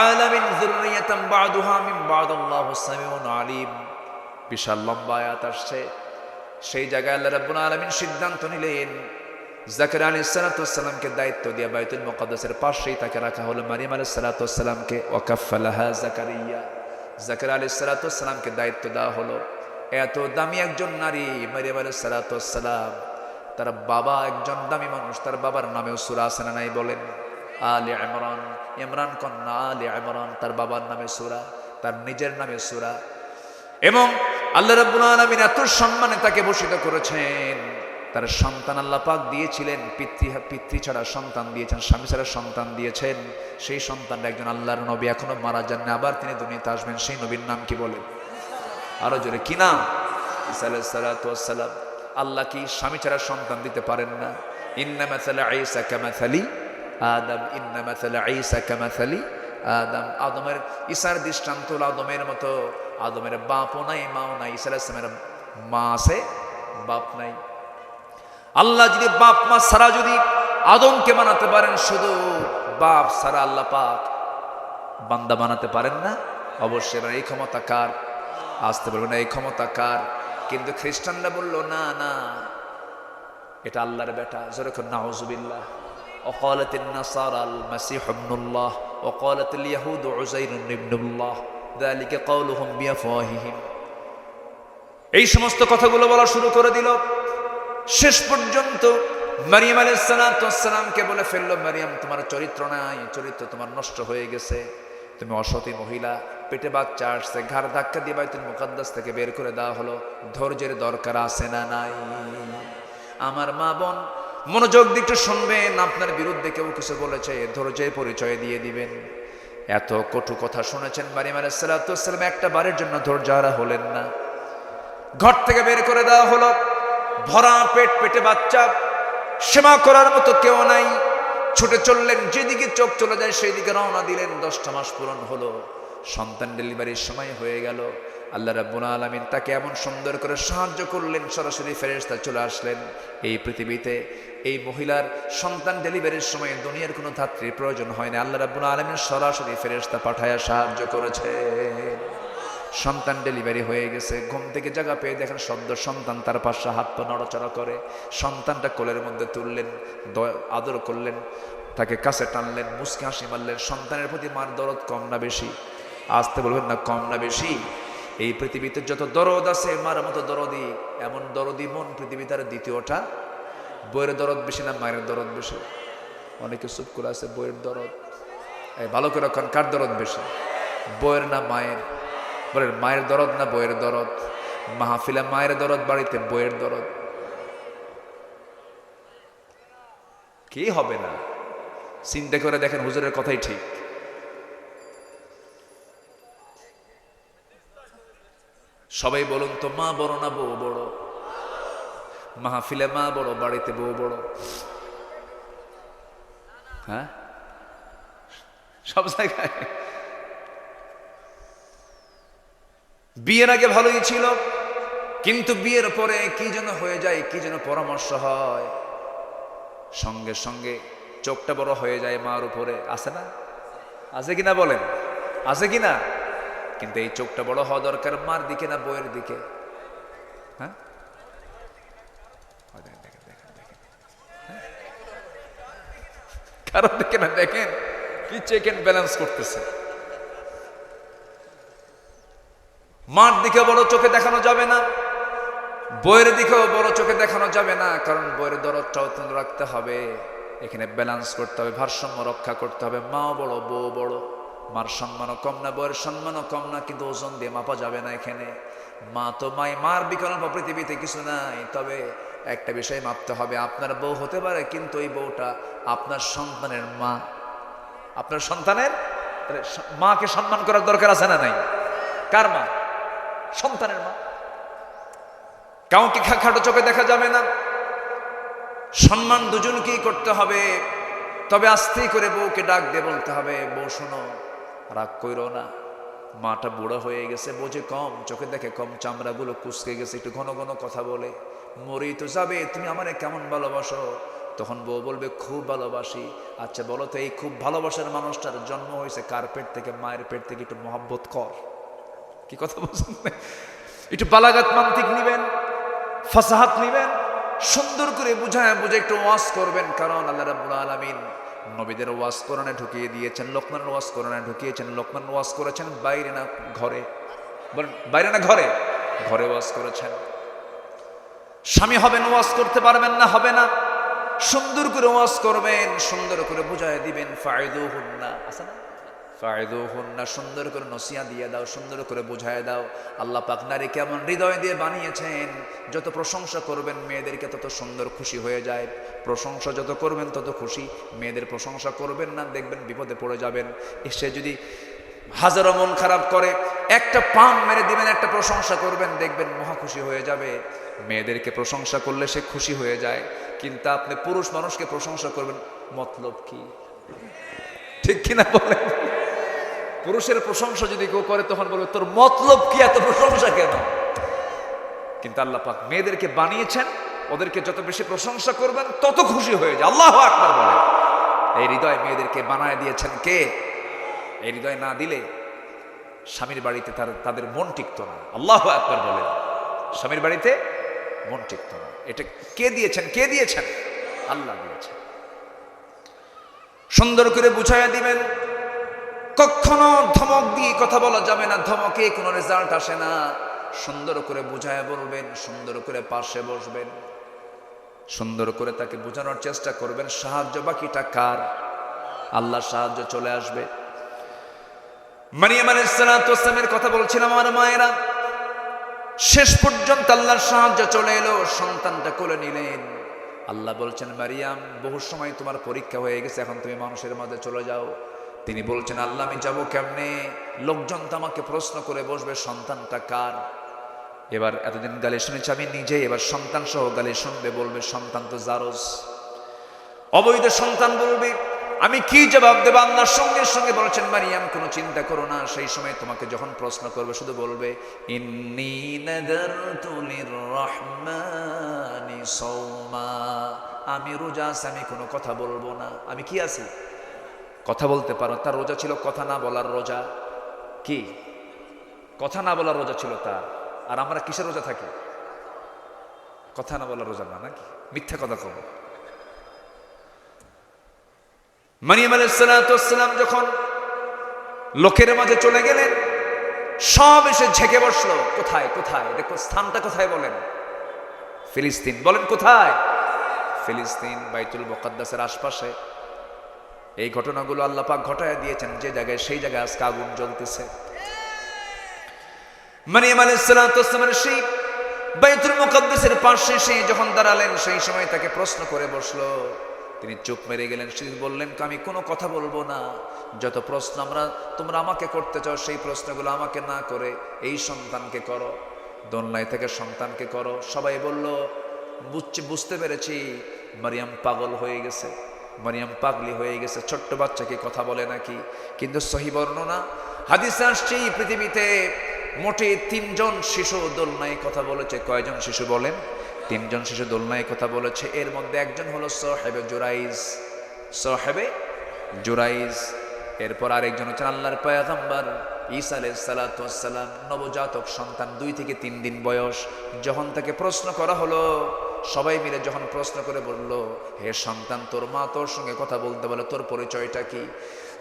আলামিন যুররিয়াতান বা'দুহা মিন বা'দ আল্লাহু সামিউন আলিম। বিশাল লম্বা আয়াত আসছে। সেই জায়গায় আল্লাহ রাব্বুল আলামিন সিদ্ধান্ত নিলেন, জাকারিয়া আলাইহিস সালাতু ওয়াস সালামকে দায়িত্ব দিয়ে বাইতুল মুকাদ্দাসের পাশেই তাকে রাখা হলো। মারিয়াম আলাইহিস সালাতু ওয়াস সালামকে ওয়াকাফালাহা জাকারিয়া, জাকারিয়া আলাইহিস সালাতু ওয়াস সালামকে দায়িত্ব দেওয়া হলো। এত দামি একজন নারী মারিয়াম আলাইহিস সালাতু ওয়াস সালাম, তার বাবা একজন দামি মানুষ, তার বাবার নামেও সূরা আছে না নাই বলেন? আলে ইমরান, ইমরান কন্যা আলে ইমরান, তার বাবার নামে সূরা, তার নিজের নামে সূরা। এবং আল্লাহ রাব্বুল আলামিন এত সম্মানে তাকে ভূষিত করেছেন। তার সন্তান আল্লাহ পাক দিয়েছিলেন, পিতৃ ছাড়া সন্তান দিয়েছেন, স্বামী ছাড়া সন্তান দিয়েছেন। সেই সন্তানটা একজন আল্লাহর নবী, এখনো মারা যাননি, আবার তিনি দুনিয়াতে আসবেন। সেই নবীর নাম কি বলে? আরো জোরে কি নাম? ঈসা আলাইহিস সালাতু ওয়াস সালাম। আল্লাহ কি স্বামী ছাড়া সন্তান দিতে পারেন না? ইন্না মাসালা ঈসা কামাসালি আদম, ইন্না মাসালা ঈসা কামাসালি আদম। আদমের, ঈসার দৃষ্টান্ত হলো আদমের মতো। আদমের বাপও নাই, মাও নাই। ঈসা আলাইহিস সালামের মা আছে, বাপ নাই। আল্লাহ যদি বাপ মা ছাড়া যদি আদমকে বানাতে পারেন, শুধু বাপ ছাড়া আল্লাহ পাক বান্দা বানাতে পারেন না? অবশ্যই। এই ক্ষমতা কার? আসতে পারবে না, এই ক্ষমতা কার? কিন্তু খ্রিস্টানরা বললো না না, এটা আল্লাহর বেটা। যেরকম নাউজুবিল্লাহ। ওয়াকালাতিন নাসারাল মাসীহ ইবনুল্লাহ ওয়াকালাতিল ইয়াহুদু উযাইরুন ইবনুল্লাহ যালিকা কাওলুহুম বিআফওয়াহিহিম। এই সমস্ত কথাগুলো বলা শুরু করে দিল। শেষ পর্যন্ত মারিয়াম আলাইহিস সালাতু ওয়াস সালামকে বলে ফেললো, মারিয়াম তোমার চরিত্র নাই, চরিত্র তোমার নষ্ট হয়ে গেছে, তুমি অসতী মহিলা, পেটে বাচ্চা আসছে। ঘাড় ধাক্কা দিয়ে বাইতুল মুকাদ্দাস থেকে বের করে দেওয়া হলো। ধৈর্যের দরকার আছে না নাই? আমার মা বোন মনোযোগ দিয়ে একটু শুনবেন। আপনার বিরুদ্ধে কেউ কিছু বলেছে, ধৈর্যের পরিচয় দিয়ে দিবেন। এত কটু কথা শুনেছেন মারিয়াম আলাইহিস সালাতু ওয়াস সালাম, একটা বারের জন্য ধৈর্যহারা হলেন না। ঘর থেকে বের করে দেওয়া হলো, ভরা পেট, পেটে বাচ্চা, সেবা করার মতো কেউ নাই। ছুটে চললেন, যেদিকে চোখ চলে যায় সেই দিকে রওনা দিলেন। 10টা মাস পূরণ হলো, সন্তান ডেলিভারির সময় হয়ে গেল। আল্লাহ রাব্বুল আলামিন তাকে এমন সুন্দর করে সাহায্য করলেন, সরাসরি ফেরেশতা চলে আসলেন এই পৃথিবীতে। এই মহিলার সন্তান ডেলিভারির সময় দুনিয়ার কোনো ধাত্রীর প্রয়োজন হয় না। আল্লাহ রাব্বুল আলামিন সরাসরি ফেরেশতা পাঠায়া সাহায্য করেছে। সন্তান ডেলিভারি হয়ে গেছে। ঘুম থেকে জায়গা পেয়ে দেখেন সদ্য সন্তান তার পাশে হাত পা নড়াচড়া করে। সন্তানটা কোলের মধ্যে তুললেন, আদর করলেন, তাকে কাছে টানলেন, মুচকি হাসি মারলেন। সন্তানের প্রতি মার দরদ কম না বেশি? আসতে বলবেন না, কম না বেশি? এই পৃথিবীতে যত দরদ আছে, মার মতো দরদি, এমন দরদি মন পৃথিবী তার দ্বিতীয়টা। বইয়ের দরদ বেশি না মায়ের দরদ বেশি? অনেকে চুপ করে আছে। বইয়ের দরদ, ভালো করে রাখুন, কার দরদ বেশি? বইয়ের না মায়ের? বলেন, মায়ের দরদ না বইয়ের দরদ? মাহফিলে মায়ের দরদ, বাড়িতে বইয়ের দরদ। কি হবে না? চিন্তা করে দেখেন, হুজুরের কথাই ঠিক। সবাই বলুন তো, মা বড় না বউ বড়? মাহফিলে মা বড়, বাড়িতে বউ বড়? হ্যাঁ, সব জায়গায়। বিয়ের আগে ভালোই ছিল, কিন্তু বিয়ের পরে কি যেন হয়ে যায়, কি যেন পরামর্শ হয়। সঙ্গে সঙ্গে চোখটা বড় হয়ে যায় মার উপরে। আছে না? আছে কিনা বলেন? আছে কিনা? কিন্তু এই চোখটা বড় হওয়া দরকার মার দিকে না বউয়ের দিকে? হ্যাঁ, কারণ দিকে না? দেখেন কি চেক এন্ড ব্যালেন্স করতেছে। মার দিকে বড় চোখে দেখানো যাবে না, বইয়ের দিকেও বড় চোখে দেখানো যাবে না। কারণ বইয়ের দরদটাও রাখতে হবে, এখানে ব্যালেন্স করতে হবে, ভারসাম্য রক্ষা করতে হবে। মাও বড়, বউ বড়, মার সম্মানও কম না, বউয়ের সম্মানও কম না, কিন্তু ওজন দিয়ে মাপা যাবে না এখানে। মা তো মাই, মার বিকল্প পৃথিবীতে কিছু নাই। তবে একটা বিষয় মাপতে হবে, আপনার বউ হতে পারে, কিন্তু ওই বউটা আপনার সন্তানের মা। আপনার সন্তানের মাকে সম্মান করার দরকার আছে না নাই? কার মা? সন্তানের মা। কাউকে খাটো চোখে দেখা যাবে না। সম্মান দুজনকেই করতে হবে, তবে আস্তে করে বউকে ডাক দিয়ে বলতে হবে, বউ শোনো, রাগ কইরো না, মাটা বুড়া হয়ে গেছে, বোঝে কম, চোখে দেখে কম, চামড়াগুলো কুচকে গেছে, একটু ঘন ঘন কথা বলে, মরেই তো যাবে, তুমি আমারে কেমন ভালোবাসো? তখন বউ বলবে, খুব ভালোবাসি। আচ্ছা বলো তো, এই খুব ভালোবাসার মানুষটার জন্ম হয়েছে কার পেট থেকে? মায়ের পেট থেকে। একটু মহব্বত কর। কি কথা বলছেন? একটু বালাগাত মান্তিক নিবেন, ফাসাহাত নিবেন, সুন্দর করে বুঝায় বুঝে একটু ওয়াজ করবেন। কারণ আল্লাহ রাব্বুল আলামিন নবীদের ওয়াজ কোরআনে ঢুকিয়ে দিয়েছেন, লোকমানের ওয়াজ কোরআনে ঢুকিয়েছেন। লোকমান ওয়াজ করেছেন বাইরে না ঘরে? বলেন বাইরে না ঘরে? ঘরে ওয়াজ করেছেন। স্বামী হবেন, ওয়াজ করতে পারবেন না, হবে না, সুন্দর করে ওয়াজ করবেন, সুন্দর করে বুঝায় দিবেন। ফায়দুহুন্না আছে না? ফায়দুহুন্না, সুন্দর করে নসিহত দিয়ে দাও, সুন্দর করে বুঝায় দাও। আল্লাহ পাক নারী কেমন হৃদয় দিয়ে বানিয়েছেন, যত প্রশংসা করবেন মেয়েদেরকে তত সুন্দর খুশি হয়ে যায়। প্রশংসা যত করবেন তত খুশি। মেয়েদের প্রশংসা করবেন না, দেখবেন বিপদে পড়ে যাবেন। সে যদি হাজারো মন খারাপ করে, একটা পান মেরে দিবেন, একটা প্রশংসা করবেন, দেখবেন মহা খুশি হয়ে যাবে। মেয়েদেরকে প্রশংসা করলে সে খুশি হয়ে যায়, কিন্তু আপনি পুরুষ মানুষকে প্রশংসা করবেন, মতলব কি? ঠিক কিনা বলেন? পুরুষের প্রশংসা যদি কেউ করে তখন বলবে, তোর মতলব কি, এত প্রশংসা কেন? কিন্তু আল্লাহ পাক মেয়েদেরকে বানিয়েছেন, ওদেরকে যত বেশি প্রশংসা করবেন তত খুশি হয়ে যায়। আল্লাহু আকবার বলেন। এই হৃদয় মেয়েদেরকে বানায় দিয়েছেন কে? এই হৃদয় না দিলে স্বামীর বাড়িতে তাদের মন টিকতো না। আল্লাহু আকবার বলেন। স্বামীর বাড়িতে মন টিকতো না। এটা কে দিয়েছেন? কে দিয়েছেন? আল্লাহ দিয়েছেন। সুন্দর করে বুঝাইয়া দিবেন। কখনো ধমক দিয়ে কথা বলা যাবে না, ধমকে কোনো রেজাল্ট আসে না। সুন্দর করে বুঝাইয়া বলবেন, সুন্দর করে পাশে বসবেন, সুন্দর করে তাকে বোঝানোর চেষ্টা করবেন। সাহায্য বাকিটা কার? আল্লাহর সাহায্য চলে আসবে। মারিয়াম আলাইহিস সালাতু ওয়াস সালামের কথা বলছিলাম আমার মায়েরা, শেষ পর্যন্ত আল্লাহর সাহায্য চলে এলো, সন্তানটা কোলে নিলেন। আল্লাহ বলছেন, মারিয়াম বহু সময় তোমার পরীক্ষা হয়ে গেছে, এখন তুমি মানুষের মাঝে চলে যাও। তিনি বলছেন, আল্লাহ আমি যাবো কেমনে? লোকজন তো আমাকে প্রশ্ন করে বসবে, সন্তানটা কার? এবার এতদিন গালি শুনেছি আমি নিজেই, এবার সন্তান সহ গালি শুনবে, বলবে সন্তান তো জারজ, অবৈধ সন্তান বলবে। আমি কি জবাব দেব? আল্লাহর সঙ্গে সঙ্গে বলছেন, মারিয়াম কোনো চিন্তা করো না, সেই সময় তোমাকে যখন প্রশ্ন করবে শুধু বলবে, ইন্নী নাযারতু লিররহমানি সাওমা, আমি রোজা আছি, আমি কোনো কথা বলবো না। আমি কি আছি? কথা বলতে পারো। তার রোজা ছিল কথা না বলার রোজা। কি? কথা না বলার রোজা ছিল তার। আর আমরা কিসের রোজা থাকি? কথা না বলার রোজা না, নাকি? মিথ্যা কথা কব। মারিয়াম আলাইহিস সালাতু ওয়াস সালাম যখন লোকের মাঝে চলে গেলেন, সব এসে ঝেঁকে বসলো। কোথায়? কোথায়? দেখো স্থানটা কোথায় বলেন? ফিলিস্তিন। বলেন কোথায়? ফিলিস্তিন, বাইতুল মুকাদ্দাসের আশপাশে। এই ঘটনাগুলো আল্লাহ পাক ঘটায় দিয়েছেন যে জায়গায়, সেই জায়গায় আজকে আগুন জ্বলতেছে। মারিয়াম আলাইহিস সালাতু ওয়াস সালামের সেই বাইতুল মুকাদ্দাসের পাশে সে যখন দাঁড়ালেন, সেই সময় তাকে প্রশ্ন করে বসলো। তিনি চুপ মেরে গেলেন। সে বললেন, আমি কোনো কথা বলবো না। যত প্রশ্ন তোমরা আমাকে করতে চাও, সেই প্রশ্নগুলো আমাকে না করে এই সন্তানকে করো, দোলনায় থেকে সন্তানকে করো। সবাই বলল, বুঝতে পেরেছি, মারিয়াম পাগল হয়ে গেছে, মারিয়াম পাগলি হয়ে গেছে, ছোট্ট বাচ্চাকে কথা বলে নাকি? কিন্তু সহি বর্ণনা হাদিসে আসছে, পৃথিবীতে মোটে 3 জন শিশু দোলনায় কথা বলেছে। কয়জন শিশু বলেন? 3 জন শিশু দোলনায় কথা বলেছে। এর মধ্যে একজন হলো সাহেবে জুরাইজ, সাহেবে জুরাইজ। এরপর আরেকজন হচ্ছেন আল্লাহর পয়গম্বর ঈসা আলাইহিস সালাতু ওয়াস সালাম, নবজাতক সন্তান, 2 থেকে 3 দিন বয়স। যখন তাকে প্রশ্ন করা হলো, সবাই মিলে যখন প্রশ্ন করে বলল, হে সন্তান, তোর মা তোর সঙ্গে কথা বলতে বলে, তোর পরিচয়টা কি?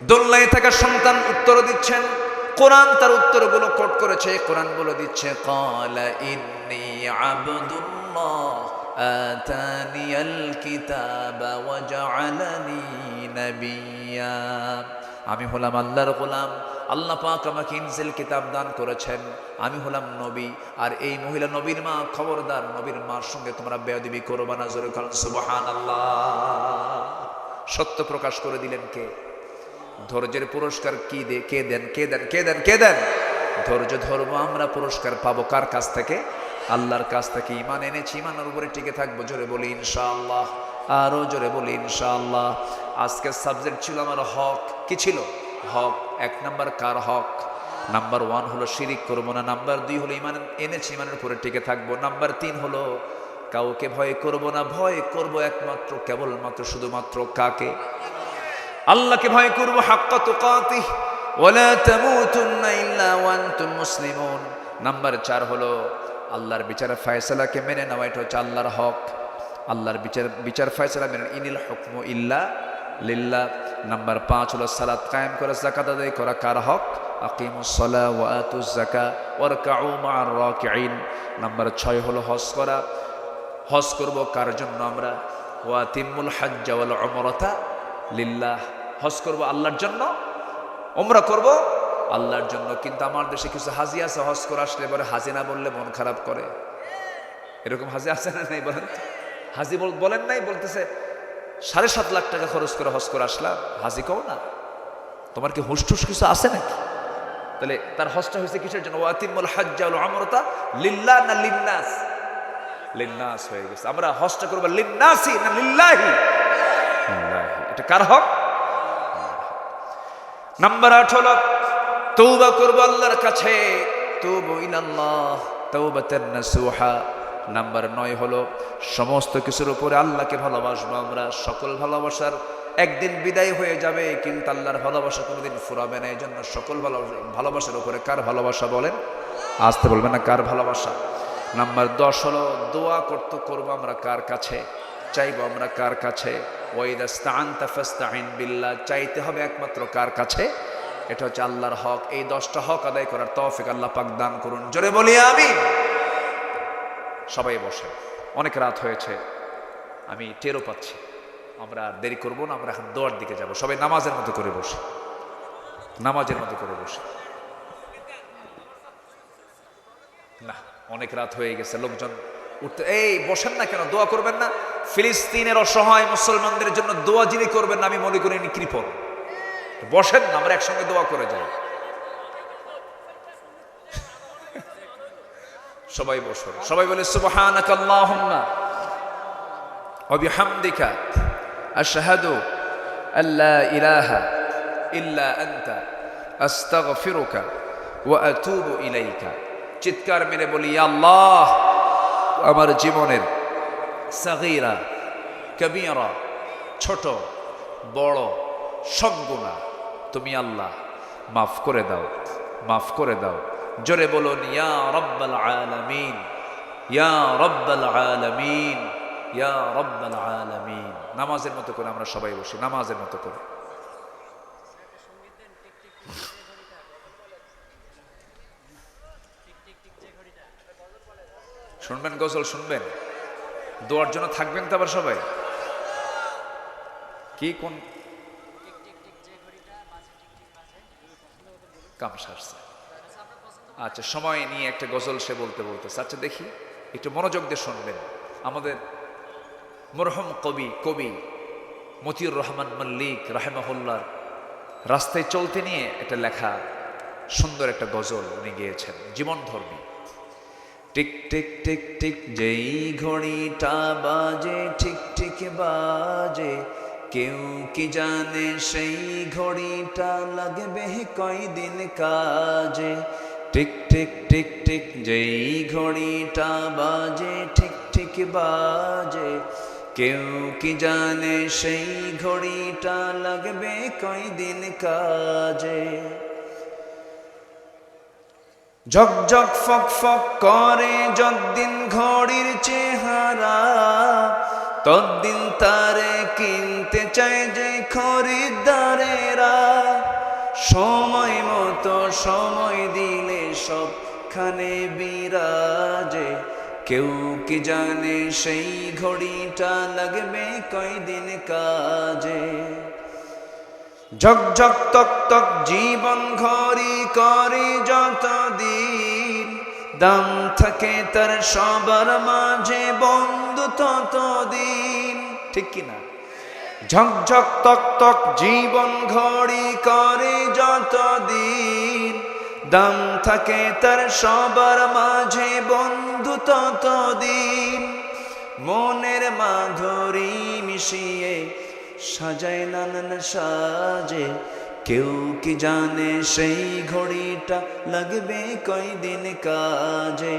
দোলনায় থাকা সন্তান উত্তর দিচ্ছেন। কোরআন তার উত্তরগুলো কোট করেছে। কোরআন বলে দিচ্ছে, ক্বালা ইন্নী আবদুল্লাহ আতানিয়াল কিতাবা ওয়া জাআলানি নাবিয়্যা, আমি হলাম আল্লাহর গোলাম, আল্লাহ পাক আমাকে ইনজিল কিতাব দান করেছেন, আমি হলাম নবী। আর এই মহিলা নবীর মা, খবরদার নবীর মার সঙ্গে তোমরা বেয়াদবি করবে না। জোরে বলেন সুবহানাল্লাহ। সত্য প্রকাশ করে দিলেন কে? ধৈর্যের পুরস্কার কি কে দেন? কে দেন? কে দেন? কে দেন? ধৈর্য ধরবো আমরা, পুরস্কার পাবো কার কাছ থেকে? আল্লাহর কাছ থেকে। ঈমান এনেছি, ঈমানের উপরে টিকে থাকবো। জোরে বলি ইনশাআল্লাহ। আরো জোরে বলি ইনশাআল্লাহ। আজকের সাবজেক্ট ছিল আমার হক। কি ছিল? হক। 1 নাম্বার কার হক? নাম্বার 1 হলো শিরিক করবো না। নাম্বার 2 হলো ইমান এনেছি, ইমানের উপরে টিকে থাকবো। নাম্বার 3 হলো কাউকে ভয় করব না, ভয় করব একমাত্র কেবলমাত্র শুধুমাত্র কাকে? আল্লাহকে ভয় করব হাক্কা তুকাতিহ ওয়ালা তামুতুন্না ইল্লা ওয়া আনতুম মুসলিমুন। নাম্বার 4 হলো আল্লাহর বিচার ফয়সালাকে মেনে নেওয়া, এটা হচ্ছে আল্লাহর হক। আল্লাহর বিচার ফয়সালা মেনে ইনিল হুকমু ইল্লা লিল্লাহ। নাম্বার 5 হলো সালাত কায়েম করে যাকাত আদায় করা, কার হক? আকিমুস সালাহ ওয়া আতুজ যাকাত ওয়ারকাউ মা'আর রাকিঈন। নাম্বার 6 হলো হজ করা। হজ করব কার জন্য আমরা? ওয়া তিম্মুল হজ্জ ওয়াল উমরাতা লিল্লাহ। হজ করব আল্লাহর জন্য, উমরা করব আল্লাহর জন্য। কিন্তু আমার দেশে কিছু হাজি আছে, হজ করে আসলে পরে হাজি না বললে মন খারাপ করে। এরকম হাজি আছে না নাই বলেন? হাজি বলেন নাই, বলতেছে 7.5 লাখ টাকা খরচ করে হজ করে আসলাম। হাজি কও না, তোমার কি হুশটুস কিছু আছে নাকি? তাহলে তার হজটা হয়েছে কিসের জন্য? ওয়া তিম্মুল হজ্জ ওয়াল উমরাতা লিল্লাহ না লিন্নাস? লিন্নাস হয়ে গেছে। আমরা হজটা করব লিন্নাসি না লিল্লাহি? লিল্লাহি। এটা কার হক? নাম্বার 8 হলো তওবা করব আল্লাহর কাছে, তুবু ইলাল্লাহ তাওবাতান নাসুহা। নাম্বার 9 হলো সমস্ত কিছুর উপরে আল্লাহকে ভালোবাসবো আমরা। সকল ভালোবাসার একদিন বিদায় হয়ে যাবে, কিন্তু আল্লাহর ভালোবাসা কোনোদিন ফুরাবে না। এই জন্য সকল ভালোবাসার উপরে কার ভালোবাসা বলেন? আসতে বলবেন না, কার ভালোবাসা? নাম্বার 10 হলো দোয়া করব আমরা কার কাছে? চাইবো আমরা কার কাছে? ওয়াইদা ইসতাআনতা ফাস্তাইন বিল্লাহ। চাইতে হবে একমাত্র কার কাছে? এটা হচ্ছে আল্লাহর হক। এই 10টা হক আদায় করার তৌফিক আল্লাহ পাক দান করুন। জোরে বলি আমিন। সবাই বসে, অনেক রাত হয়েছে, আমি টেরও পাচ্ছি। আমরা আর দেরি করব না, আমরা এখন দোয়ার দিকে যাব। সবাই নামাজের মতো করে বসে, নামাজের মতো করে বসে। না, অনেক রাত হয়ে গেছে, লোকজন উঠতে। এই বসেন না কেন? দোয়া করবেন না? ফিলিস্তিনের অসহায় মুসলমানদের জন্য দোয়া যিনি করবেন না, আমি মনে করি ইনি কৃপণ। বসেন না, আমরা একসঙ্গে দোয়া করে যাই। সবাই বসুন, সবাই বলে সুবহানাকা আল্লাহুম্মা ওয়া বিহামদিকা আশহাদু আল্লা ইলাহা ইল্লা আনতা আস্তাগফিরুকা ওয়া আতুবু ইলাইকা। চিৎকার মেরে বলি, ইয়া আল্লাহ, আমার জীবনের সাগীরা কবীরা, ছোট বড় সব গুনাহ তুমি আল্লাহ মাফ করে দাও, মাফ করে দাও। জোরে বলুন, ইয়া রাব্বাল আলামিন, ইয়া রাব্বাল আলামিন, ইয়া রাব্বাল আলামিন। নামাজের মতো করে আমরা সবাই বসি, নামাজের মতো করে। শুনবেন গজল, শুনবেন, দোয়ার জন্য থাকবেন তো আবার সবাই। কি কোন কাম সারছে? আচ্ছা, সময় নিয়ে একটা গজল সে বলতেছে। আচ্ছা দেখি, একটু মনোযোগ দিয়ে শুনবেন। আমাদের মরহুম কবি মতিউর রহমান মল্লিক রাহিমাহুল্লাহ রাস্তায় চলতে নিয়ে একটা লেখা সুন্দর একটা গজল উনি গেয়েছেন, জীবন ধর্মী। টিক টিক টিক টিক যেই ঘড়িটা বাজে, ঠিক ঠিক বাজে, কেউ কি জানে সেই ঘড়িটা লাগবে কয়দিন কাজে। টিক টিক টিক টিক যেই ঘড়িটা বাজে, ঠিক ঠিক বাজে, কেউ কি জানে সেই ঘড়িটা লাগবে কয়দিন কাজে। ঝক ঝক ফক ফক করে যতদিন ঘড়ির চেহারা, ততদিন তারে কিনতে চায় যে খরিদ্দারেরা। সময় মতো সময় দিলে সবখানে বিরাজে, কেউ কি জানে সেই ঘড়িটা লাগবে কয়দিন কাজে। ঝক ঝক তক তক জীবন ঘড়ি করে যতদিন, দাম থাকে তার সবার মাঝে বন্ধু ততদিন। ঠিক কিনা? ঝক ঝক তক তক জীবন ঘড়ি করে যতদিন, দাম থাকে তার সবার মাঝে বন্ধু ততদিন। মনের মাধুরী মিশিয়ে সাজায় নানান সাজে। কেউ কি জানে সেই ঘড়িটা লাগবে কয়দিন কাজে।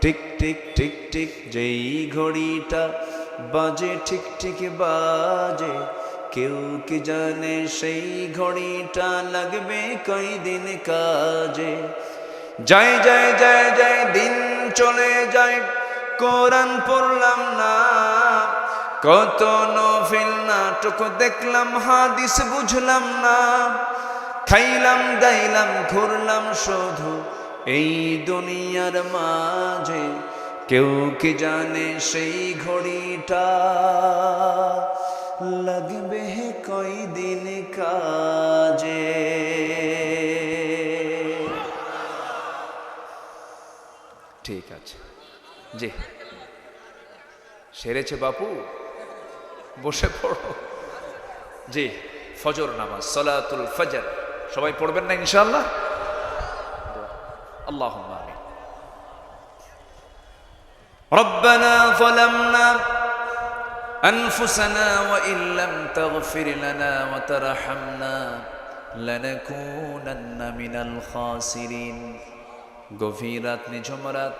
টিক টিক টিক টিক যেই ঘড়িটা বাজে ঠিক ঠিক বাজে। কেউ কি জানে সেই ঘড়িটা লাগবে কয়দিন কাজে। যায় যায় যায় যায় দিন চলে যায়, কোরআন পড়লাম না। কত নফিল নাটক দেখলাম, হাদিস বুঝলাম না। খাইলাম দাইলাম ঘুরলাম শুধু এই দুনিয়ার মাঝে। কেউ কি জানে সেই ঘড়িটা লাগবে কয়দিন কাজে। ঠিক আছে জি, সেরেছে বাপু, বসে পড়ো। জি, ফজর নামাজ, সালাতুল ফজর সবাই পড়বেন না ইনশাআল্লাহ? আল্লাহুম্মা আমিন। রব্বানা যালামনা আনফুসানা ওয়া ইল্লাম তাগফির লানা ওয়া তারহামনা লানাকুনান্না মিনাল খাসিরিন। গভীর রাত, নিঝুম রাত,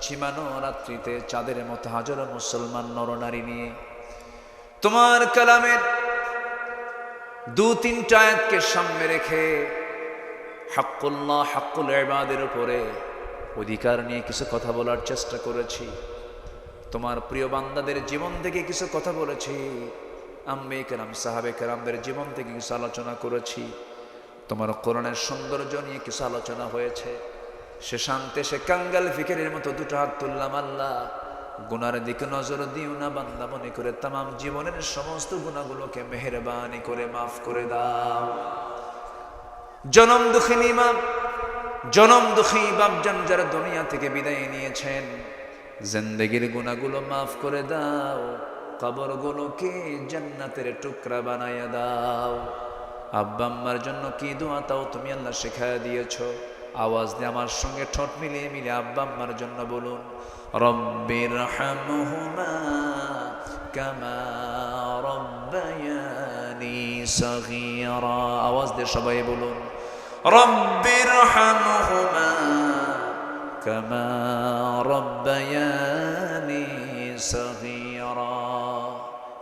ঝিমানো রাত্রিতে চাঁদের মতো হাজারো মুসলমান নরনারী নিয়ে তোমার কালামের দু তিনটা আয়াতকে সামনে রেখে হাক্কুল্লাহ, হাক্কুল ইবাদের উপরে অধিকার নিয়ে কিছু কথা বলার চেষ্টা করেছি। তোমার প্রিয় বান্দাদের জীবন থেকে কিছু কথা বলেছি, আম্মে কেরাম, সাহাবে কেরামদের জীবন থেকে কিছু আলোচনা করেছি। তোমার কোরআনের সৌন্দর্য নিয়ে কিছু আলোচনা হয়েছে। সে শান্তে সে কাঙ্গাল ফিকিরের মতো দুটো হাত তুললাম। আল্লাহ, গুনার দিকে নজর দিও না, বান্দা মনে করে তামাম জীবনের সমস্ত গুনাহগুলোকে মেহেরবানি করে মাফ করে দাও। জনম দুঃখিনী মা, জনম দুঃখী বাপজান যারা দুনিয়া থেকে বিদায় নিয়েছেন, জিন্দেগির গুনাহগুলো মাফ করে দাও, কবরগুলোকে জান্নাতের টুকরা বানায়া দাও। আব্বা আম্মার জন্য কি দোয়া তাও তুমি আল্লাহ শেখায় দিয়েছো। আওয়াজ দিয়ে আমার সঙ্গে ঠোঁট মিলিয়ে মিলিয়ে আব্বা আম্মার জন্য বলুন, রব্বিরহামহুমা কামা রব্বায়ানি সগীরা। আওয়াজ দিয়ে সবাই বলুন, রব্বিরহামহুমা কামা রব্বায়ানি সগীরা।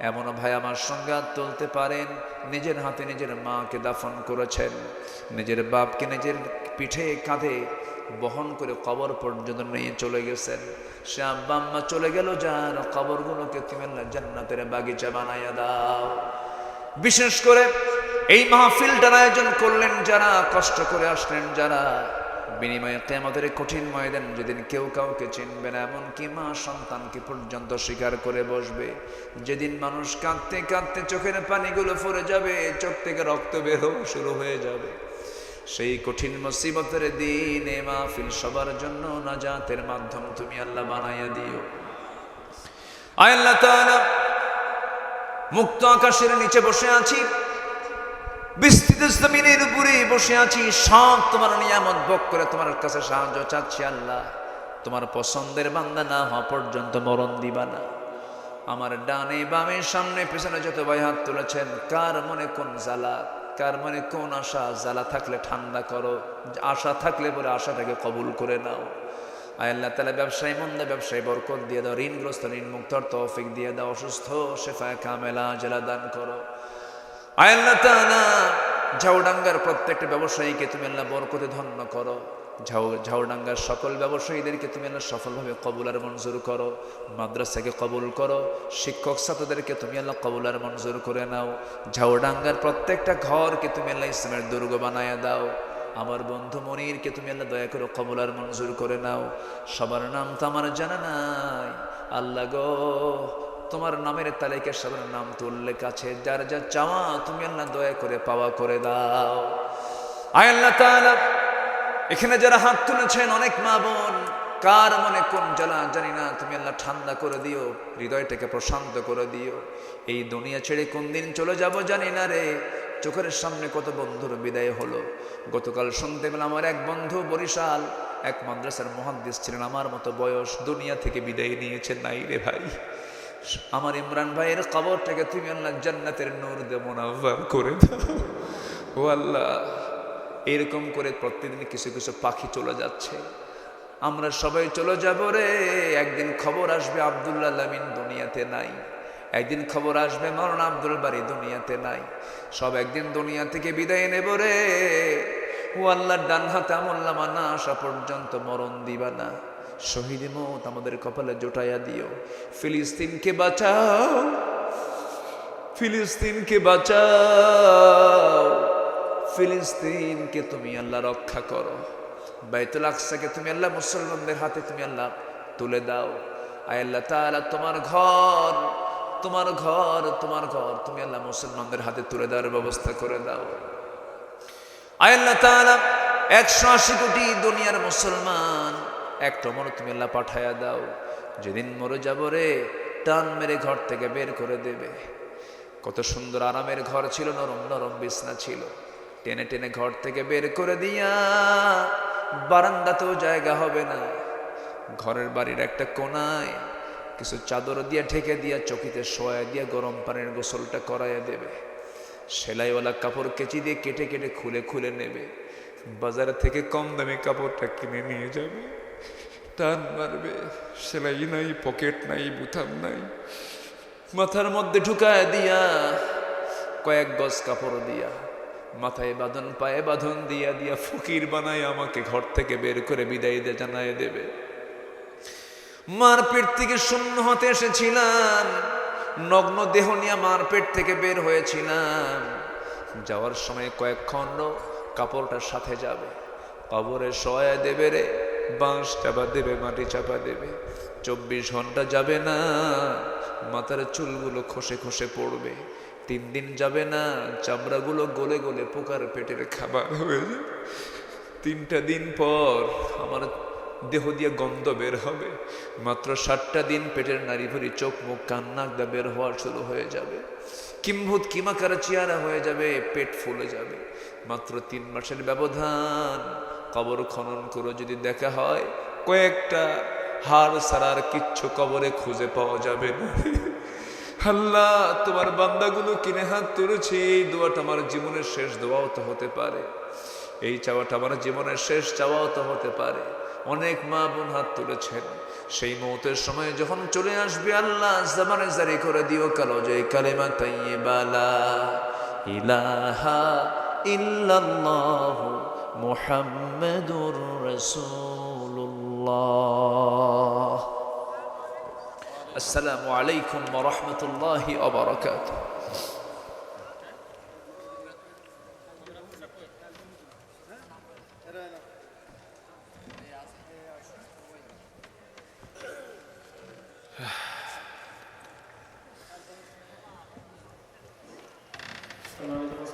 এমন ভাই আমার সঙ্গে হাত তুলতে পারেন, নিজের হাতে নিজের মাকে দাফন করেছেন, নিজের বাপকে নিজের পিঠে কাঁধে বহন করে কবর পর্যন্ত নিয়ে চলে গেছেন। সে আব্বা আম্মা চলে গেল, যার কবরগুলোকে তুমি আল্লাহ জান্নাতের বাগিচা বানাইয়া দাও। বিশেষ করে এই মাহফিলটার আয়োজন করলেন যারা, কষ্ট করে আসলেন যারা, বিনিময়ে কিয়ামতের কঠিন ময়দান যেদিন কেউ কাউকে চিনবে না, এমনকি মা সন্তানকে পর্যন্ত স্বীকার করে বসবে, যেদিন মানুষ কাঁদতে কাঁদতে চোখের পানিগুলো পড়ে যাবে, চোখ থেকে রক্ত বের হওয়া শুরু হয়ে যাবে, সেই কঠিন মুসিবতের দিনে মাহফিল সবার জন্য নাজাতের মাধ্যম তুমি আল্লাহ বানাইয়া দিও। আয় আল্লাহ তাআলা, মুক্ত আকাশের নিচে বসে আছি, বিস্তৃত জমিনের উপরে বসে আছি, সব তোমার নিয়ামত ভোগ করে তোমার কাছে সাহায্য চাচ্ছি। আল্লাহ, তোমার পছন্দের বান্দা না হওয়া পর্যন্ত মরণ দিবা না। আমার ডানে বামে সামনে পিছনে যত ভাই হাত তুলেছেন, কার মনে কোন জ্বালা, কার মনে কোন আশা, জ্বালা থাকলে ঠান্ডা করো, আশা থাকলে পরে আশাটাকে কবুল করে নাও। আয় আল্লাহ তাআলা, ব্যবসায়ী মন্দা ব্যবসায়ী বরকত দিয়ে দাও, ঋণগ্রস্ত ঋণ মুক্তর তৌফিক দিয়ে দাও, অসুস্থ শেফায়ে কামেলা জেলা দান করো। আয় আল্লাহ তাআলা, ঝাউডাঙ্গার প্রত্যেকটা ব্যবসায়ীকে তুমি আল্লাহ বরকতে ধন্য করো। ঝাউডাঙ্গার সকল ব্যবসায়ীদেরকে তুমি আল্লাহ সফলভাবে কবুল আর মঞ্জুর করো। মাদ্রাসাকে কবুল করো, শিক্ষক ছাত্রদেরকে তুমি আল্লাহ কবুল আর মঞ্জুর করে নাও। ঝাউডাঙ্গার প্রত্যেকটা ঘরকে তুমি আল্লাহ ইসলামের দুর্গ বানায়া দাও। আমার বন্ধু মনিরকে তুমি আল্লাহ দয়া করে কবুল আর মঞ্জুর করে নাও। সবার নাম তো আমার জানা নাই আল্লাহ গো, তোমার নামের তালিকায় সবার নাম তো উল্লেখ আছে, যার যা চাওয়া তুমি আল্লাহ দয়া করে পাওয়া করে দাও। আয় আল্লাহ তাআলা, এখানে যারা হাত তুলেছেন অনেক মা বোন, কার মনে কোন জ্বালা জানি না, তুমি আল্লাহ ঠান্ডা করে দিও, হৃদয়টাকে প্রশান্ত করে দিও। এই দুনিয়া ছেড়ে কোন দিন চলে যাব জানি না রে, চোখের সামনে কত বন্ধুর বিদায় হলো। গতকাল শুনতে পেলাম আমার এক বন্ধু বরিশাল এক মাদ্রাসার মুহাদ্দিস ছিলেন, আমার মতো বয়স, দুনিয়া থেকে বিদায় নিয়েছে। নাই রে ভাই, আমার ইমরান ভাইয়ের কবরটাকে তুমি আল্লাহ জান্নাতের নূর দিয়ে মুনাওয়ার করে দাও। ও আল্লাহ, এরকম করে প্রতিদিন কিছু কিছু পাখি চলে যাচ্ছে, আমরা সবাই চলে যাব রে। একদিন খবর আসবে আব্দুল্লাহ আমিন দুনিয়াতে নাই, একদিন খবর আসবে মাওলানা আব্দুল বারী দুনিয়াতে নাই, সব একদিন দুনিয়া থেকে বিদায় নেব রে। ও আল্লাহ, ডান হাতে আমলনামা না আসা পর্যন্ত মরণ দিবা না, শহীদ মওত আমাদের কপালে জোটাইয়া দিও। ফিলিস্তিনকে বাঁচাও, ফিলিস্তিনকে বাঁচাও, ফিলিস্তিনকে তুমি আল্লাহ রক্ষা করো। বাইতুল আকসাকে তুমি আল্লাহ মুসলমানদের হাতে তুমি আল্লাহ তুলে দাও। আয় আল্লাহ তাআলা, তোমার ঘর, তোমার ঘর, তোমার ঘর তুমি আল্লাহ মুসলমানদের হাতে তুলে দেওয়ার ব্যবস্থা করে দাও। আয় আল্লাহ তাআলা, 180 কোটি দুনিয়ার মুসলমান একটা মনে তুমি আল্লাহ পাঠায়া দাও। যেদিন মরে যাব রে, টান মেরে ঘর থেকে বের করে দেবে। কত সুন্দর আরামের ঘর ছিল, নরম নরম বিছনা ছিল, টেনে টেনে ঘর থেকে বের করে দিয়া বারান্দাতেও জায়গা হবে না, ঘরের বাড়ির একটা কোনায় কিছু চাদর দিয়া ঢেকে দিয়া চকিতে শোয়া দিয়া গরম পানির গোসলটা করাইয়া দেবে। সেলাইওয়ালা কাপড় কেচি দিয়ে কেটে কেটে খুলে খুলে নেবে। বাজার থেকে কম দামে কাপড়টা কিনে নিয়ে যাবে, টান মারবে, সেলাই নাই, পকেট নাই, বুতাম নাই, মাথার মধ্যে ঢুকায় দিয়া কয়েক গজ কাপড় দিয়া মাথায় বাঁধন, পায়ে বাঁধন দিয়া দিয়া ফকির বানায় আমাকে ঘর থেকে বের করে বিদায় দিয়ে জানায় দেবে। মার পেট থেকে শূন্য হতে এসেছিলাম, নগ্ন দেহ নিয়ে মার পেট থেকে বের হয়েছিলাম। যাওয়ার সময় কয়েক খণ্ড কাপড়টার সাথে যাবে, কবরে শোয়া দেবে রে, বাঁশ চাপা দেবে, মাটি চাপা দেবে। 24 ঘন্টা যাবে না, মাথার চুলগুলো খসে খসে পড়বে। 3 দিন যাবে না, চামড়াগুলো গলে গলে পোকার পেটের খাবার হয়ে যাবে। 3টা দিন পর আমার দেহ দিয়ে গন্ধ বের হবে। মাত্র 7টা দিন পেটের নাড়ি ভরি চোখ মুখ কান নাক দা বের হওয়া শুরু হয়ে যাবে। কিম্ভূত কিমাকার চেহারা হয়ে যাবে, পেট ফুলে যাবে। মাত্র 3 মাসের ব্যবধান। কবর খনন করে যদি দেখা হয় কয়েকটা হাড় ছাড়ার কিচ্ছু কবরে খুঁজে পাওয়া যাবে না। আল্লাহ, তোমার বান্দাগুলো কিনে হাত তুলেছি, এই দোয়াটা আমার জীবনের শেষ দোয়াও তো হতে পারে, এই চাওয়াটা আমার জীবনের শেষ চাওয়াও তো হতে পারে। অনেক মা বোন হাত তুলেছেন। সেই মৌতের সময় যখন চলে আসবে আল্লাহ, জবানে জারি করে দিও কালো যে কালেমা তাইয়্যিবা লা ইলাহা ইল্লাল্লাহ মুহাম্মাদুর রাসূলুল্লাহ। আসসালামু আলাইকুম ওয়া রাহমাতুল্লাহি ওয়া বারাকাতুহু। Dann habe ich was